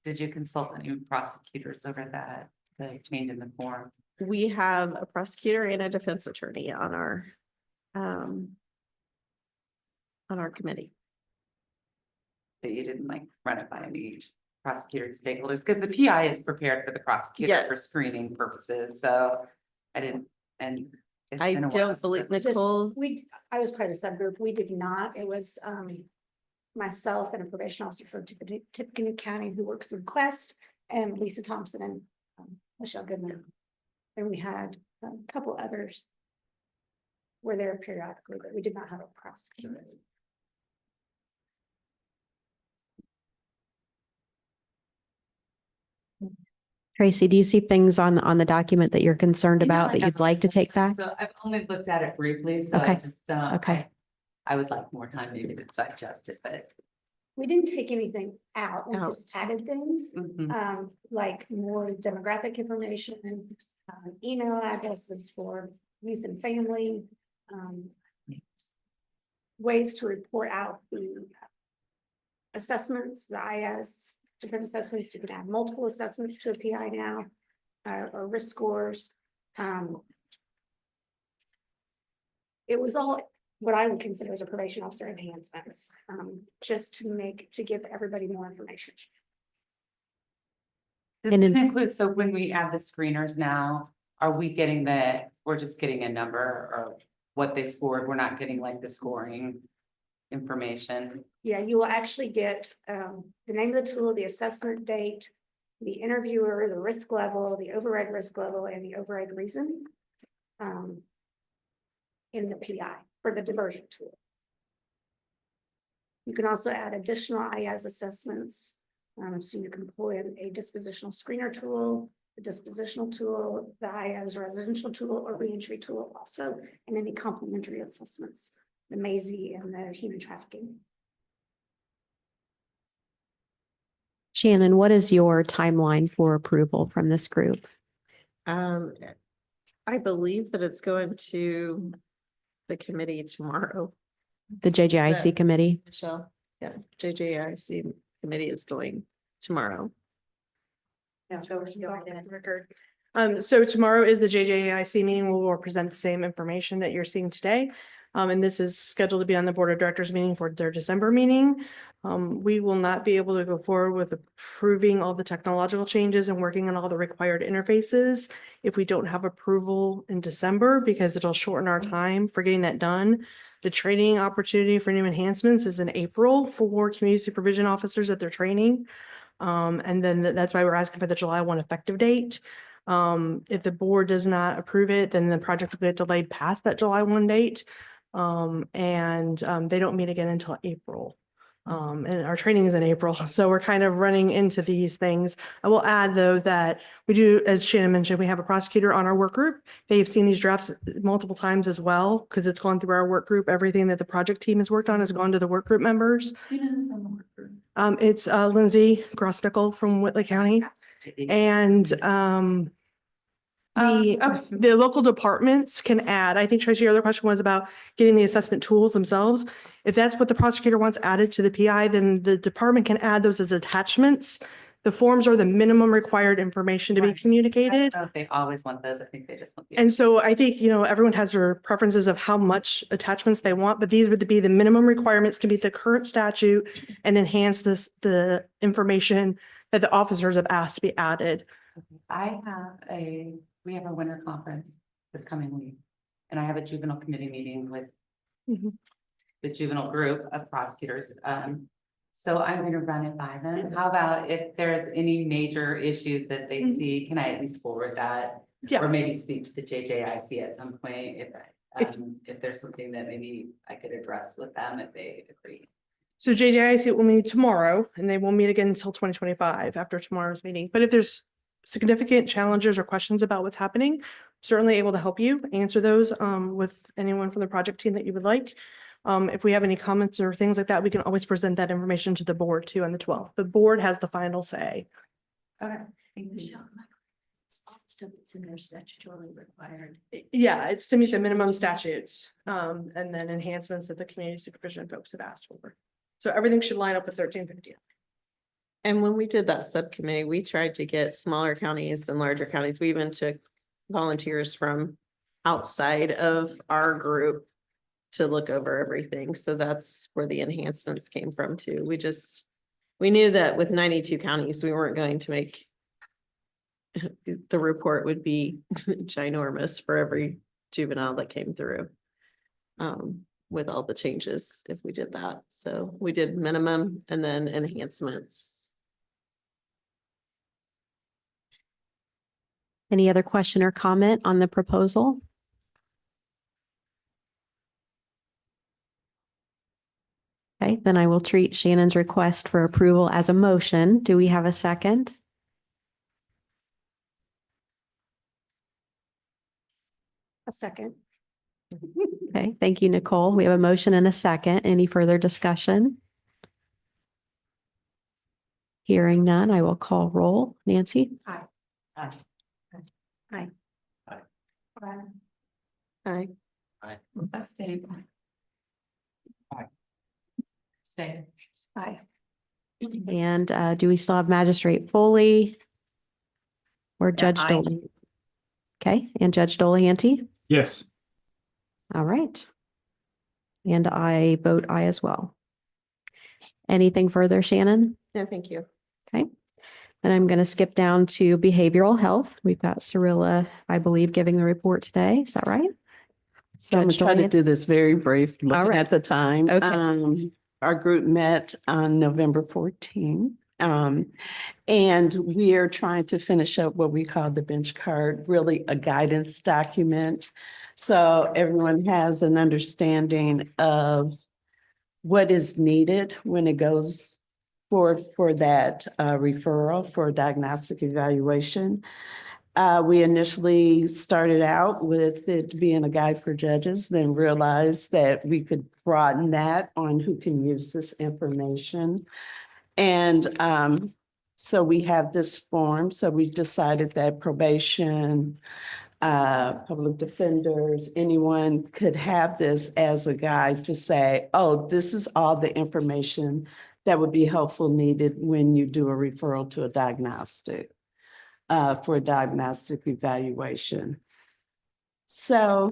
Did you consult any prosecutors over that, the change in the form?
We have a prosecutor and a defense attorney on our committee.
That you didn't like run it by any prosecutor stakeholders, because the PI is prepared for the prosecutor for
Yes.
screening purposes, so I didn't, and. it's
I
been a while
don't believe
since-
Nicole.
I was part of the subgroup. We did not. It was myself and a probation officer from Tippecanoe County who works in Quest, and Lisa Thompson and Michelle Goodman. And we had a couple others were there periodically, but we did not have a prosecutor.
Tracy, do you see things on the document that you're concerned
You know,
about
I
that you'd
have
like to take back?
So I've only looked at it briefly, so I
Okay.
just,
Okay.
I would like more time maybe to digest it, but.
We didn't take anything out. We
Out.
just added things.
Mhm.
Like more demographic information and email addresses for youth and family. Ways to report out the assessments, the IS, different assessments. You can add multiple assessments to a PI now, or risk scores. It was all what I would consider as a probation officer enhancements, just to give everybody more information.
Does it include, so when we add the screeners now, are we getting we're just getting a number or what they scored? We're not getting like the scoring information?
Yeah, you will actually get the name of the tool, the assessment date, the interviewer, the risk level, the override risk level, and the override reason in the PI for the diversion tool. You can also add additional IAS assessments. So you can pull in a dispositional screener tool, the dispositional tool, the IAS residential tool or reentry tool also, and any complementary assessments, the MAZE and the human trafficking.
Shannon, what is your timeline for approval from this group?
I believe that it's going to the committee tomorrow.
The JJIC committee?
Michelle, yeah, JJIC committee is going tomorrow.
Record. So tomorrow is the JJIC meeting. We'll present the same information that you're seeing today. And this is scheduled to be on the board of directors meeting for their December meeting. We will not be able to go forward with approving all the technological changes and working on all the required interfaces if we don't have approval in December, because it'll shorten our time for getting that done. The training opportunity for new enhancements is in April for community supervision officers at their training. And then that's why we're asking for the July 1 effective date. If the board does not approve it, then the project will get delayed past that July 1 date. They don't meet again until April. And our training is in April, so we're kind of running into these things. I will add, though, that we do, as Shannon mentioned, we have a prosecutor on our work group. They've seen these drafts multiple times as well, because it's gone through our work group. Everything that the project team has worked on has gone to the work group members.
Do you know who's on the work group?
It's Lindsay Grosnickel from Whitley County. And the local departments can add, I think Tracy, your other question was about getting the assessment tools themselves. If that's what the prosecutor wants added to the PI, then the department can add those as attachments. The forms are the minimum required information to be communicated.
I don't know if they always want those. I think they just want.
And so I think, everyone has their preferences of how much attachments they want, but these would be the minimum requirements to meet the current statute and enhance the information that the officers have asked to be added.
I have we have a winter conference this coming week. And I have a juvenile committee meeting with the juvenile group of prosecutors. So I'm gonna run it by them. How about if there's any major issues that they see, can I at least forward that?
Yeah.
Or maybe speak to the JJIC at some point if there's something that maybe I could address with them if they agree.
So JJIC will meet tomorrow and they won't meet again until 2025 after tomorrow's meeting. But if there's significant challenges or questions about what's happening, certainly able to help you answer those with anyone from the project team that you would like. If we have any comments or things like that, we can always present that information to the board too on the 12th. The board has the final say.
Okay, thank you.
It's all stuff that's in there statutorily required.
Yeah, it's to meet the minimum statutes and then enhancements that the community supervision folks have asked for. So everything should line up with 1350.
And when we did that subcommittee, we tried to get smaller counties and larger counties. We even took volunteers from outside of our group to look over everything. So that's where the enhancements came from too. We knew that with 92 counties, we weren't going to make the report would be ginormous for every juvenile that came through. With all the changes if we did that. So we did minimum and then enhancements.
Any other question or comment on the proposal? Okay, then I will treat Shannon's request for approval as a motion. Do we have a second?
A second.
Okay, thank you, Nicole. We have a motion and a second. Any further discussion? Hearing none, I will call roll. Nancy?
Aye.
Aye.
Aye.
Aye.
Abstain.
Stay.
Aye.
And do we still have Magistrate Foley? Or Judge
aye.
Dole? Okay, and Judge Dolahanty?
Yes.
All right. And I vote aye as well. Anything further, Shannon?
No, thank you.
Okay. Then I'm going to skip down to behavioral health. We've got Cirilla, I believe, giving the report today. Is that right?
So I'm gonna
Judge
try to
Dolahanty?
do this very brief,
All
looking
right.
at the time.
Okay.
Our group met on November 14. And we are trying to finish up what we call the bench card, really a guidance document. So everyone has an understanding of what is needed when it goes for that referral for diagnostic evaluation. We initially started out with it being a guide for judges, then realized that we could broaden that on who can use this information. And so we have this form. So we decided that probation, public defenders, anyone could have this as a guide to say, oh, this is all the information that would be helpful needed when you do a referral to a diagnostic, for a diagnostic evaluation. So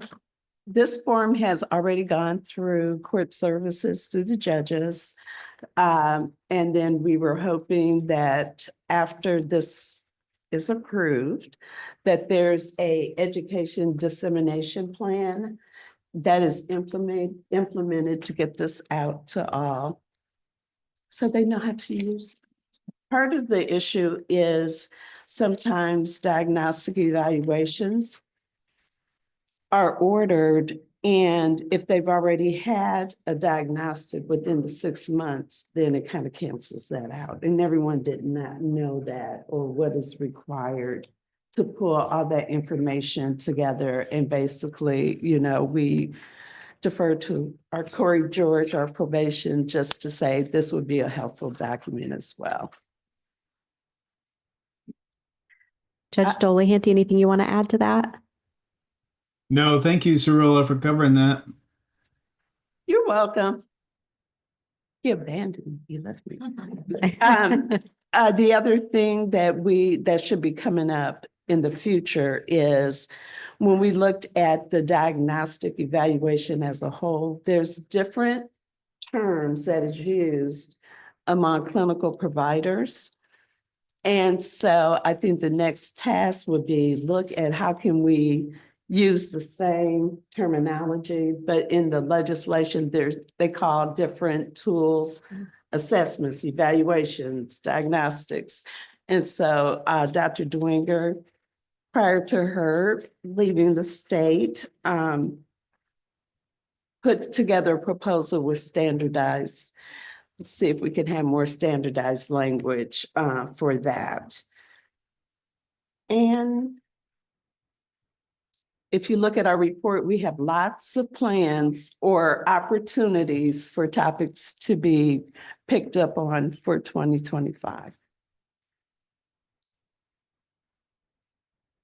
this form has already gone through court services through the judges. And then we were hoping that after this is approved, that there's a education dissemination plan that is implemented to get this out to all, so they know how to use it. Part of the issue is sometimes diagnostic evaluations are ordered, and if they've already had a diagnostic within the 6 months, then it kind of cancels that out. And everyone did not know that or what is required to pull all that information together. And basically, you know, we defer to our Corey George, our probation, just to say this would be a helpful document as well.
Judge Dolahanty, anything you want to add to that?
No, thank you, Cirilla, for covering that.
You're welcome. You abandoned me, you left me. The other thing that should be coming up in the future is when we looked at the diagnostic evaluation as a whole, there's different terms that is used among clinical providers. And so I think the next task would be look at how can we use the same terminology, but in the legislation, they call different tools, assessments, evaluations, diagnostics. And so Dr. Dwinger, prior to her leaving the state, put together a proposal with standardized, see if we can have more standardized language for that. And if you look at our report, we have lots of plans or opportunities for topics to be picked up on for 2025.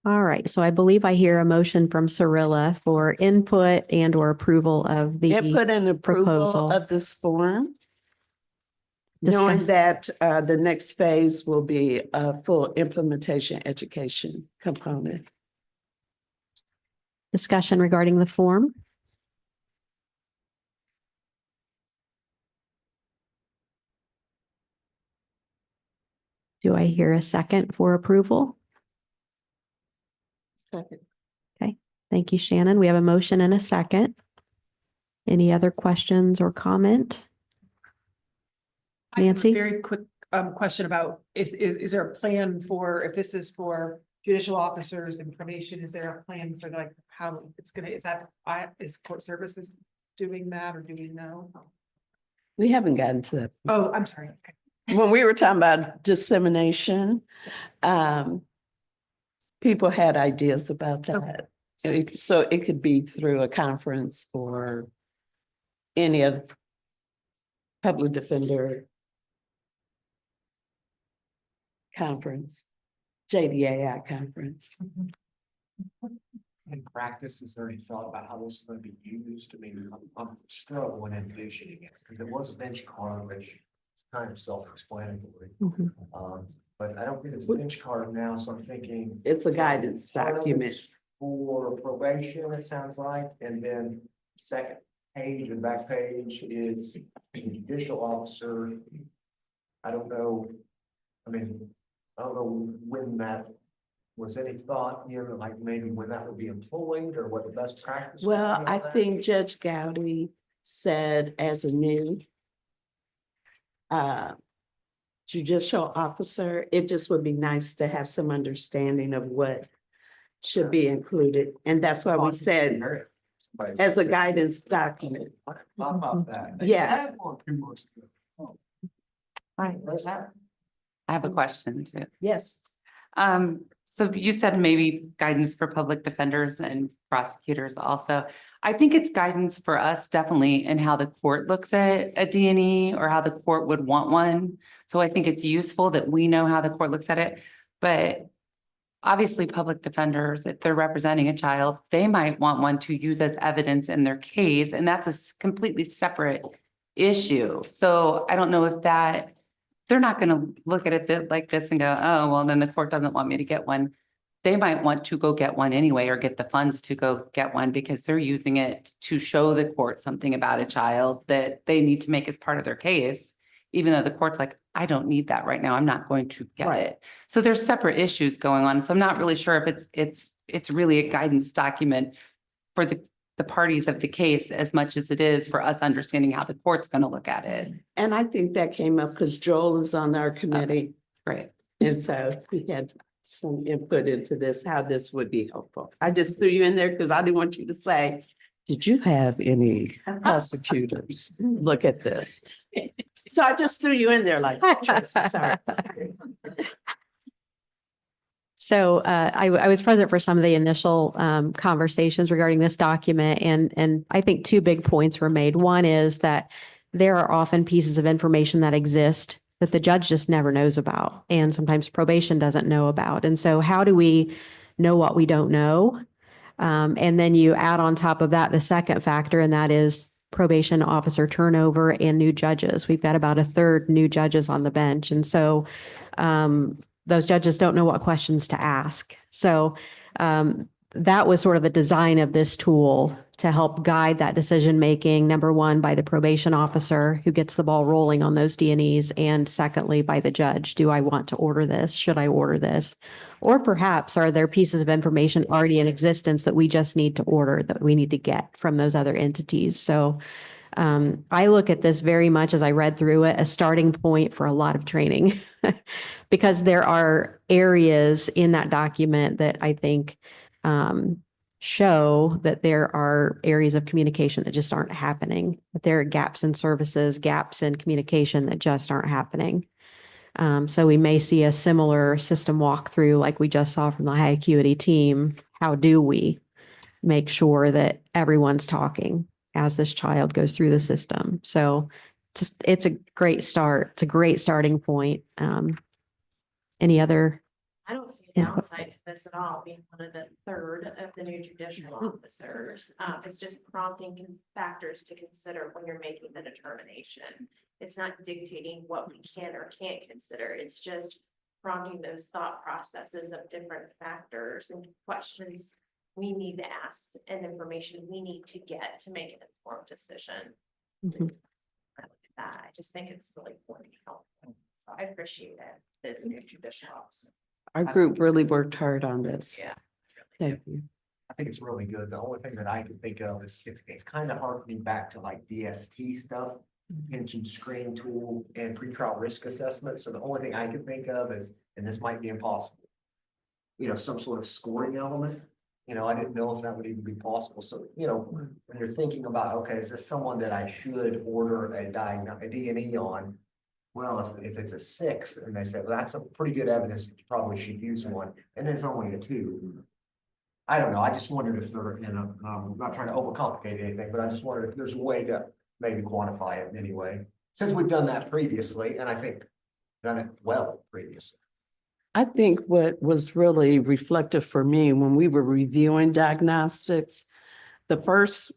All right, so I believe I hear a motion from Cirilla for input and or approval of the
Input and approval
proposal.
of this form.
Discuss-
Knowing that the next phase will be a full implementation education component.
Discussion regarding the form. Do I hear a second for approval?
Second.
Okay, thank you, Shannon. We have a motion and a second. Any other questions or comment?
I have a
Nancy?
very quick question about is there a plan for, if this is for judicial officers and probation, is there a plan for like how it's gonna, is court services doing that or do we know?
We haven't gotten to that.
Oh, I'm sorry. Okay.
When we were talking about dissemination, people had ideas about that. So it could be through a conference or any of public defender conference, JDAI conference.
In practice, is there any thought about how this is going to be used? I mean, I'm struggling envisioning it because it was bench card, which is kind of self-explanatory. But I don't think it's bench card now, so I'm thinking.
It's a guidance document.
For probation, it sounds like, and then second page and back page is judicial officer. I don't know, I mean, I don't know when that was any thought, you know, like maybe when that would be employed or what the best practice. would
Well,
be on
I
that.
think Judge Gowdy said as a new judicial officer, it just would be nice to have some understanding of what should be included. And that's why we said as a guidance document.
Pop up that. They
Yeah.
had one 2 months ago.
Hi.
Let's have it.
I have a question too.
Yes.
So you said maybe guidance for public defenders and prosecutors also. I think it's guidance for us definitely in how the court looks at a D&E or how the court would want one. So I think it's useful that we know how the court looks at it. But obviously, public defenders, if they're representing a child, they might want one to use as evidence in their case, and that's a completely separate issue. So I don't know if that, they're not going to look at it like this and go, oh, well, then the court doesn't want me to get one. They might want to go get one anyway, or get the funds to go get one because they're using it to show the court something about a child that they need to make as part of their case, even though the court's like, I don't need that right now. I'm not going to get it. So there's separate issues going on. So I'm not really sure if it's really a guidance document for the parties of the case as much as it is for us understanding how the court's going to look at it.
And I think that came up because Joel is on our committee.
Right.
And so he had some input into this, how this would be helpful. I just threw you in there because I didn't want you to say, did you have any prosecutors look at this? So I just threw you in there like, sorry.
So I was present for some of the initial conversations regarding this document, and I think two big points were made. One is that there are often pieces of information that exist that the judge just never knows about, and sometimes probation doesn't know about. And so how do we know what we don't know? And then you add on top of that the second factor, and that is probation officer turnover and new judges. We've got about a third new judges on the bench. And so those judges don't know what questions to ask. So that was sort of the design of this tool to help guide that decision making, number one, by the probation officer who gets the ball rolling on those D&Es, and secondly, by the judge. Do I want to order this? Should I order this? Or perhaps are there pieces of information already in existence that we just need to order, that we need to get from those other entities? So I look at this very much, as I read through it, a starting point for a lot of training because there are areas in that document that I think show that there are areas of communication that just aren't happening. That there are gaps in services, gaps in communication that just aren't happening. So we may see a similar system walkthrough like we just saw from the high acuity team. How do we make sure that everyone's talking as this child goes through the system? So it's a great start. It's a great starting point. Any other?
I don't see a
input?
downside to this at all, being one of the third of the new judicial officers. It's just prompting factors to consider when you're making the determination. It's not dictating what we can or can't consider. It's just prompting those thought processes of different factors and questions we need to ask and information we need to get to make an informed decision.
Mhm.
I look at that. I just think it's really important to help. So I appreciate that as a new judicial officer.
Our group really worked hard on this.
Yeah.
Thank you.
I think it's really good. The only thing that I can think of is it's kind of harkening back to like DST stuff, pension screen tool and pretrial risk assessment. So the only thing I can think of is, and this might be impossible, some sort of scoring element. I didn't know if that would even be possible. So, when you're thinking about, okay, is this someone that I should order a D&E on? Well, if it's a 6 and they say, well, that's a pretty good evidence that you probably should use one, and it's only a 2. I don't know. I just wondered if there, I'm not trying to overcomplicate anything, but I just wondered if there's a way to maybe quantify it in any way. Since we've done that previously, and I think done it well previously.
I think what was really reflective for me when we were reviewing diagnostics, the first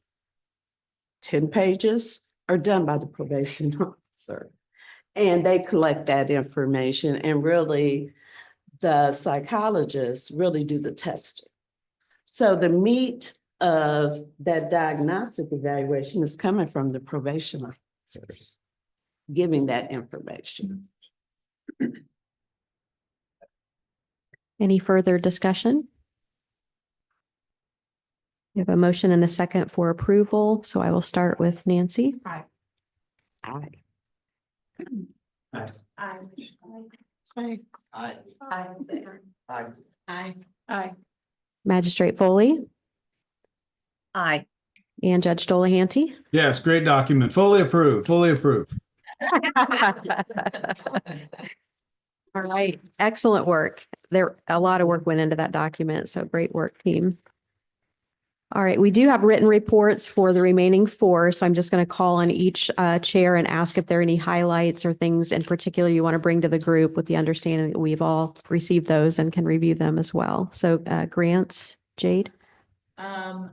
10 pages are done by the probation officer. And they collect that information, and really the psychologists really do the testing. So the meat of that diagnostic evaluation is coming from the probation officers, giving that information.
Any further discussion? We have a motion and a second for approval, so I will start with Nancy.
Aye.
Aye.
Aye.
Aye.
Aye.
Aye.
Aye.
Magistrate Foley
Aye.
and Judge Dolahanty.
Yes, great document. Fully approved, fully approved.
All right, excellent work. A lot of work went into that document, so great work, team. All right, we do have written reports for the remaining 4, so I'm just going to call on each chair and ask if there are any highlights or things in particular you want to bring to the group, with the understanding that we've all received those and can review them as well. So grants, Jade?
The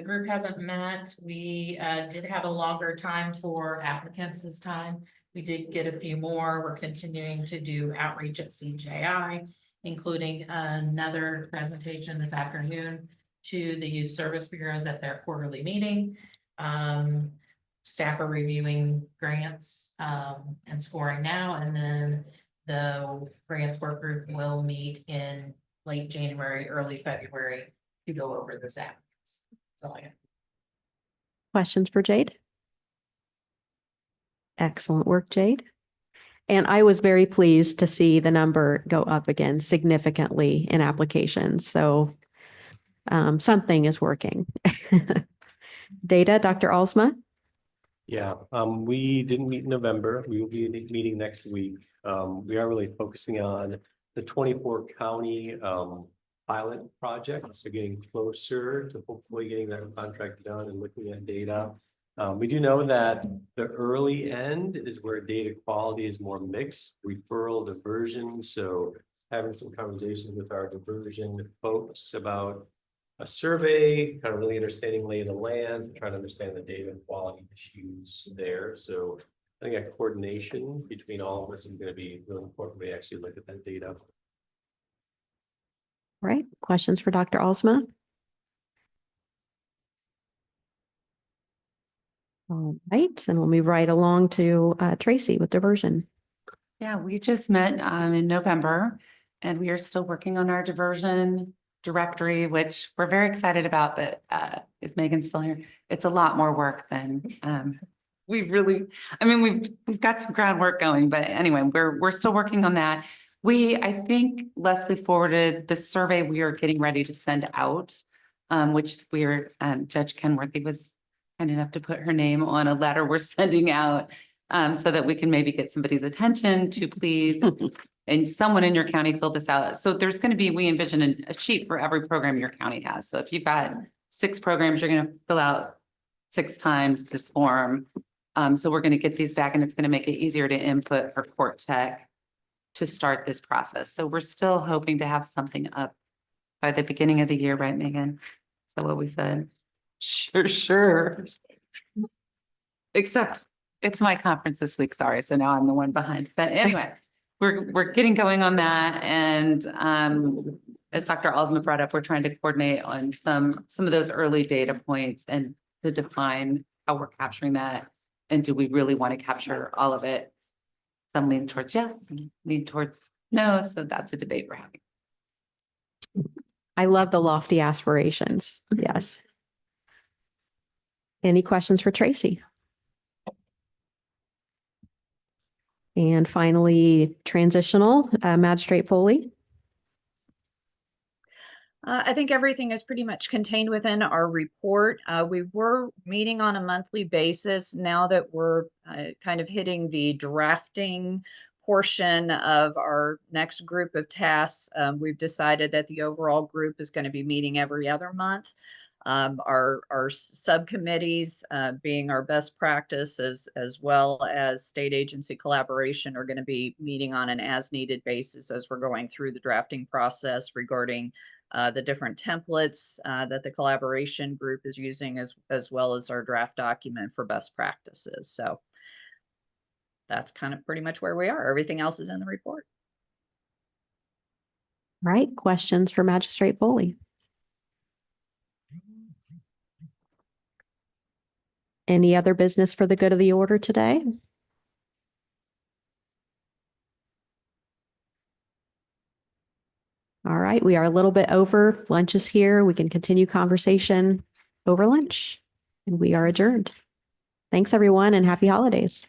group hasn't met. We did have a longer time for applicants this time. We did get a few more. We're continuing to do outreach at CJI, including another presentation this afternoon to the youth service bureaus at their quarterly meeting. Staff are reviewing grants and scoring now, and then the grants work group will meet in late January, early February to go over those applicants. That's all I have.
Questions for Jade? Excellent work, Jade. And I was very pleased to see the number go up again significantly in applications. So something is working. Data, Dr. Alsma?
Yeah, we didn't meet in November. We will be meeting next week. We are really focusing on the 24 county pilot project. So getting closer to hopefully getting that contract done and looking at data. We do know that the early end is where data quality is more mixed, referral diversion. So having some conversations with our diversion folks about a survey, kind of really understanding lay of the land, trying to understand the data quality issues there. So I think that coordination between all of us is going to be really important. We actually look at that data.
All right, questions for Dr. Alsma? All right, then we'll move right along to Tracy with diversion.
Yeah, we just met in November and we are still working on our diversion directory, which we're very excited about, but is Megan still here? It's a lot more work than we've really, I mean, we've got some groundwork going, but anyway, we're still working on that. I think Leslie forwarded the survey we are getting ready to send out, which Judge Kenworthy was kind enough to put her name on a letter we're sending out, so that we can maybe get somebody's attention to please, and someone in your county fill this out. So there's going to be, we envision a sheet for every program your county has. So if you've got 6 programs, you're going to fill out 6 times this form. So we're going to get these back and it's going to make it easier to input for court tech to start this process. So we're still hoping to have something up by the beginning of the year, right, Megan? Is that what we said? Sure. Except it's my conference this week, sorry, so now I'm the one behind. But anyway, we're getting going on that. And as Dr. Alsma brought up, we're trying to coordinate on some of those early data points and to define how we're capturing that. And do we really want to capture all of it? Some lean towards yes, and lean towards no. So that's a debate we're having.
I love the lofty aspirations. Yes. Any questions for Tracy? And finally, transitional, Magistrate Foley.
I think everything is pretty much contained within our report. We were meeting on a monthly basis. Now that we're kind of hitting the drafting portion of our next group of tasks, we've decided that the overall group is going to be meeting every other month. Our subcommittees, being our best practice as well as state agency collaboration, are going to be meeting on an as needed basis as we're going through the drafting process regarding the different templates that the collaboration group is using, as well as our draft document for best practices. So that's kind of pretty much where we are. Everything else is in the report.
All right, questions for Magistrate Foley? Any other business for the good of the order today? All right, we are a little bit over. Lunch is here. We can continue conversation over lunch, and we are adjourned. Thanks, everyone, and happy holidays.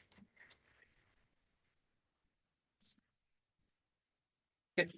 Good.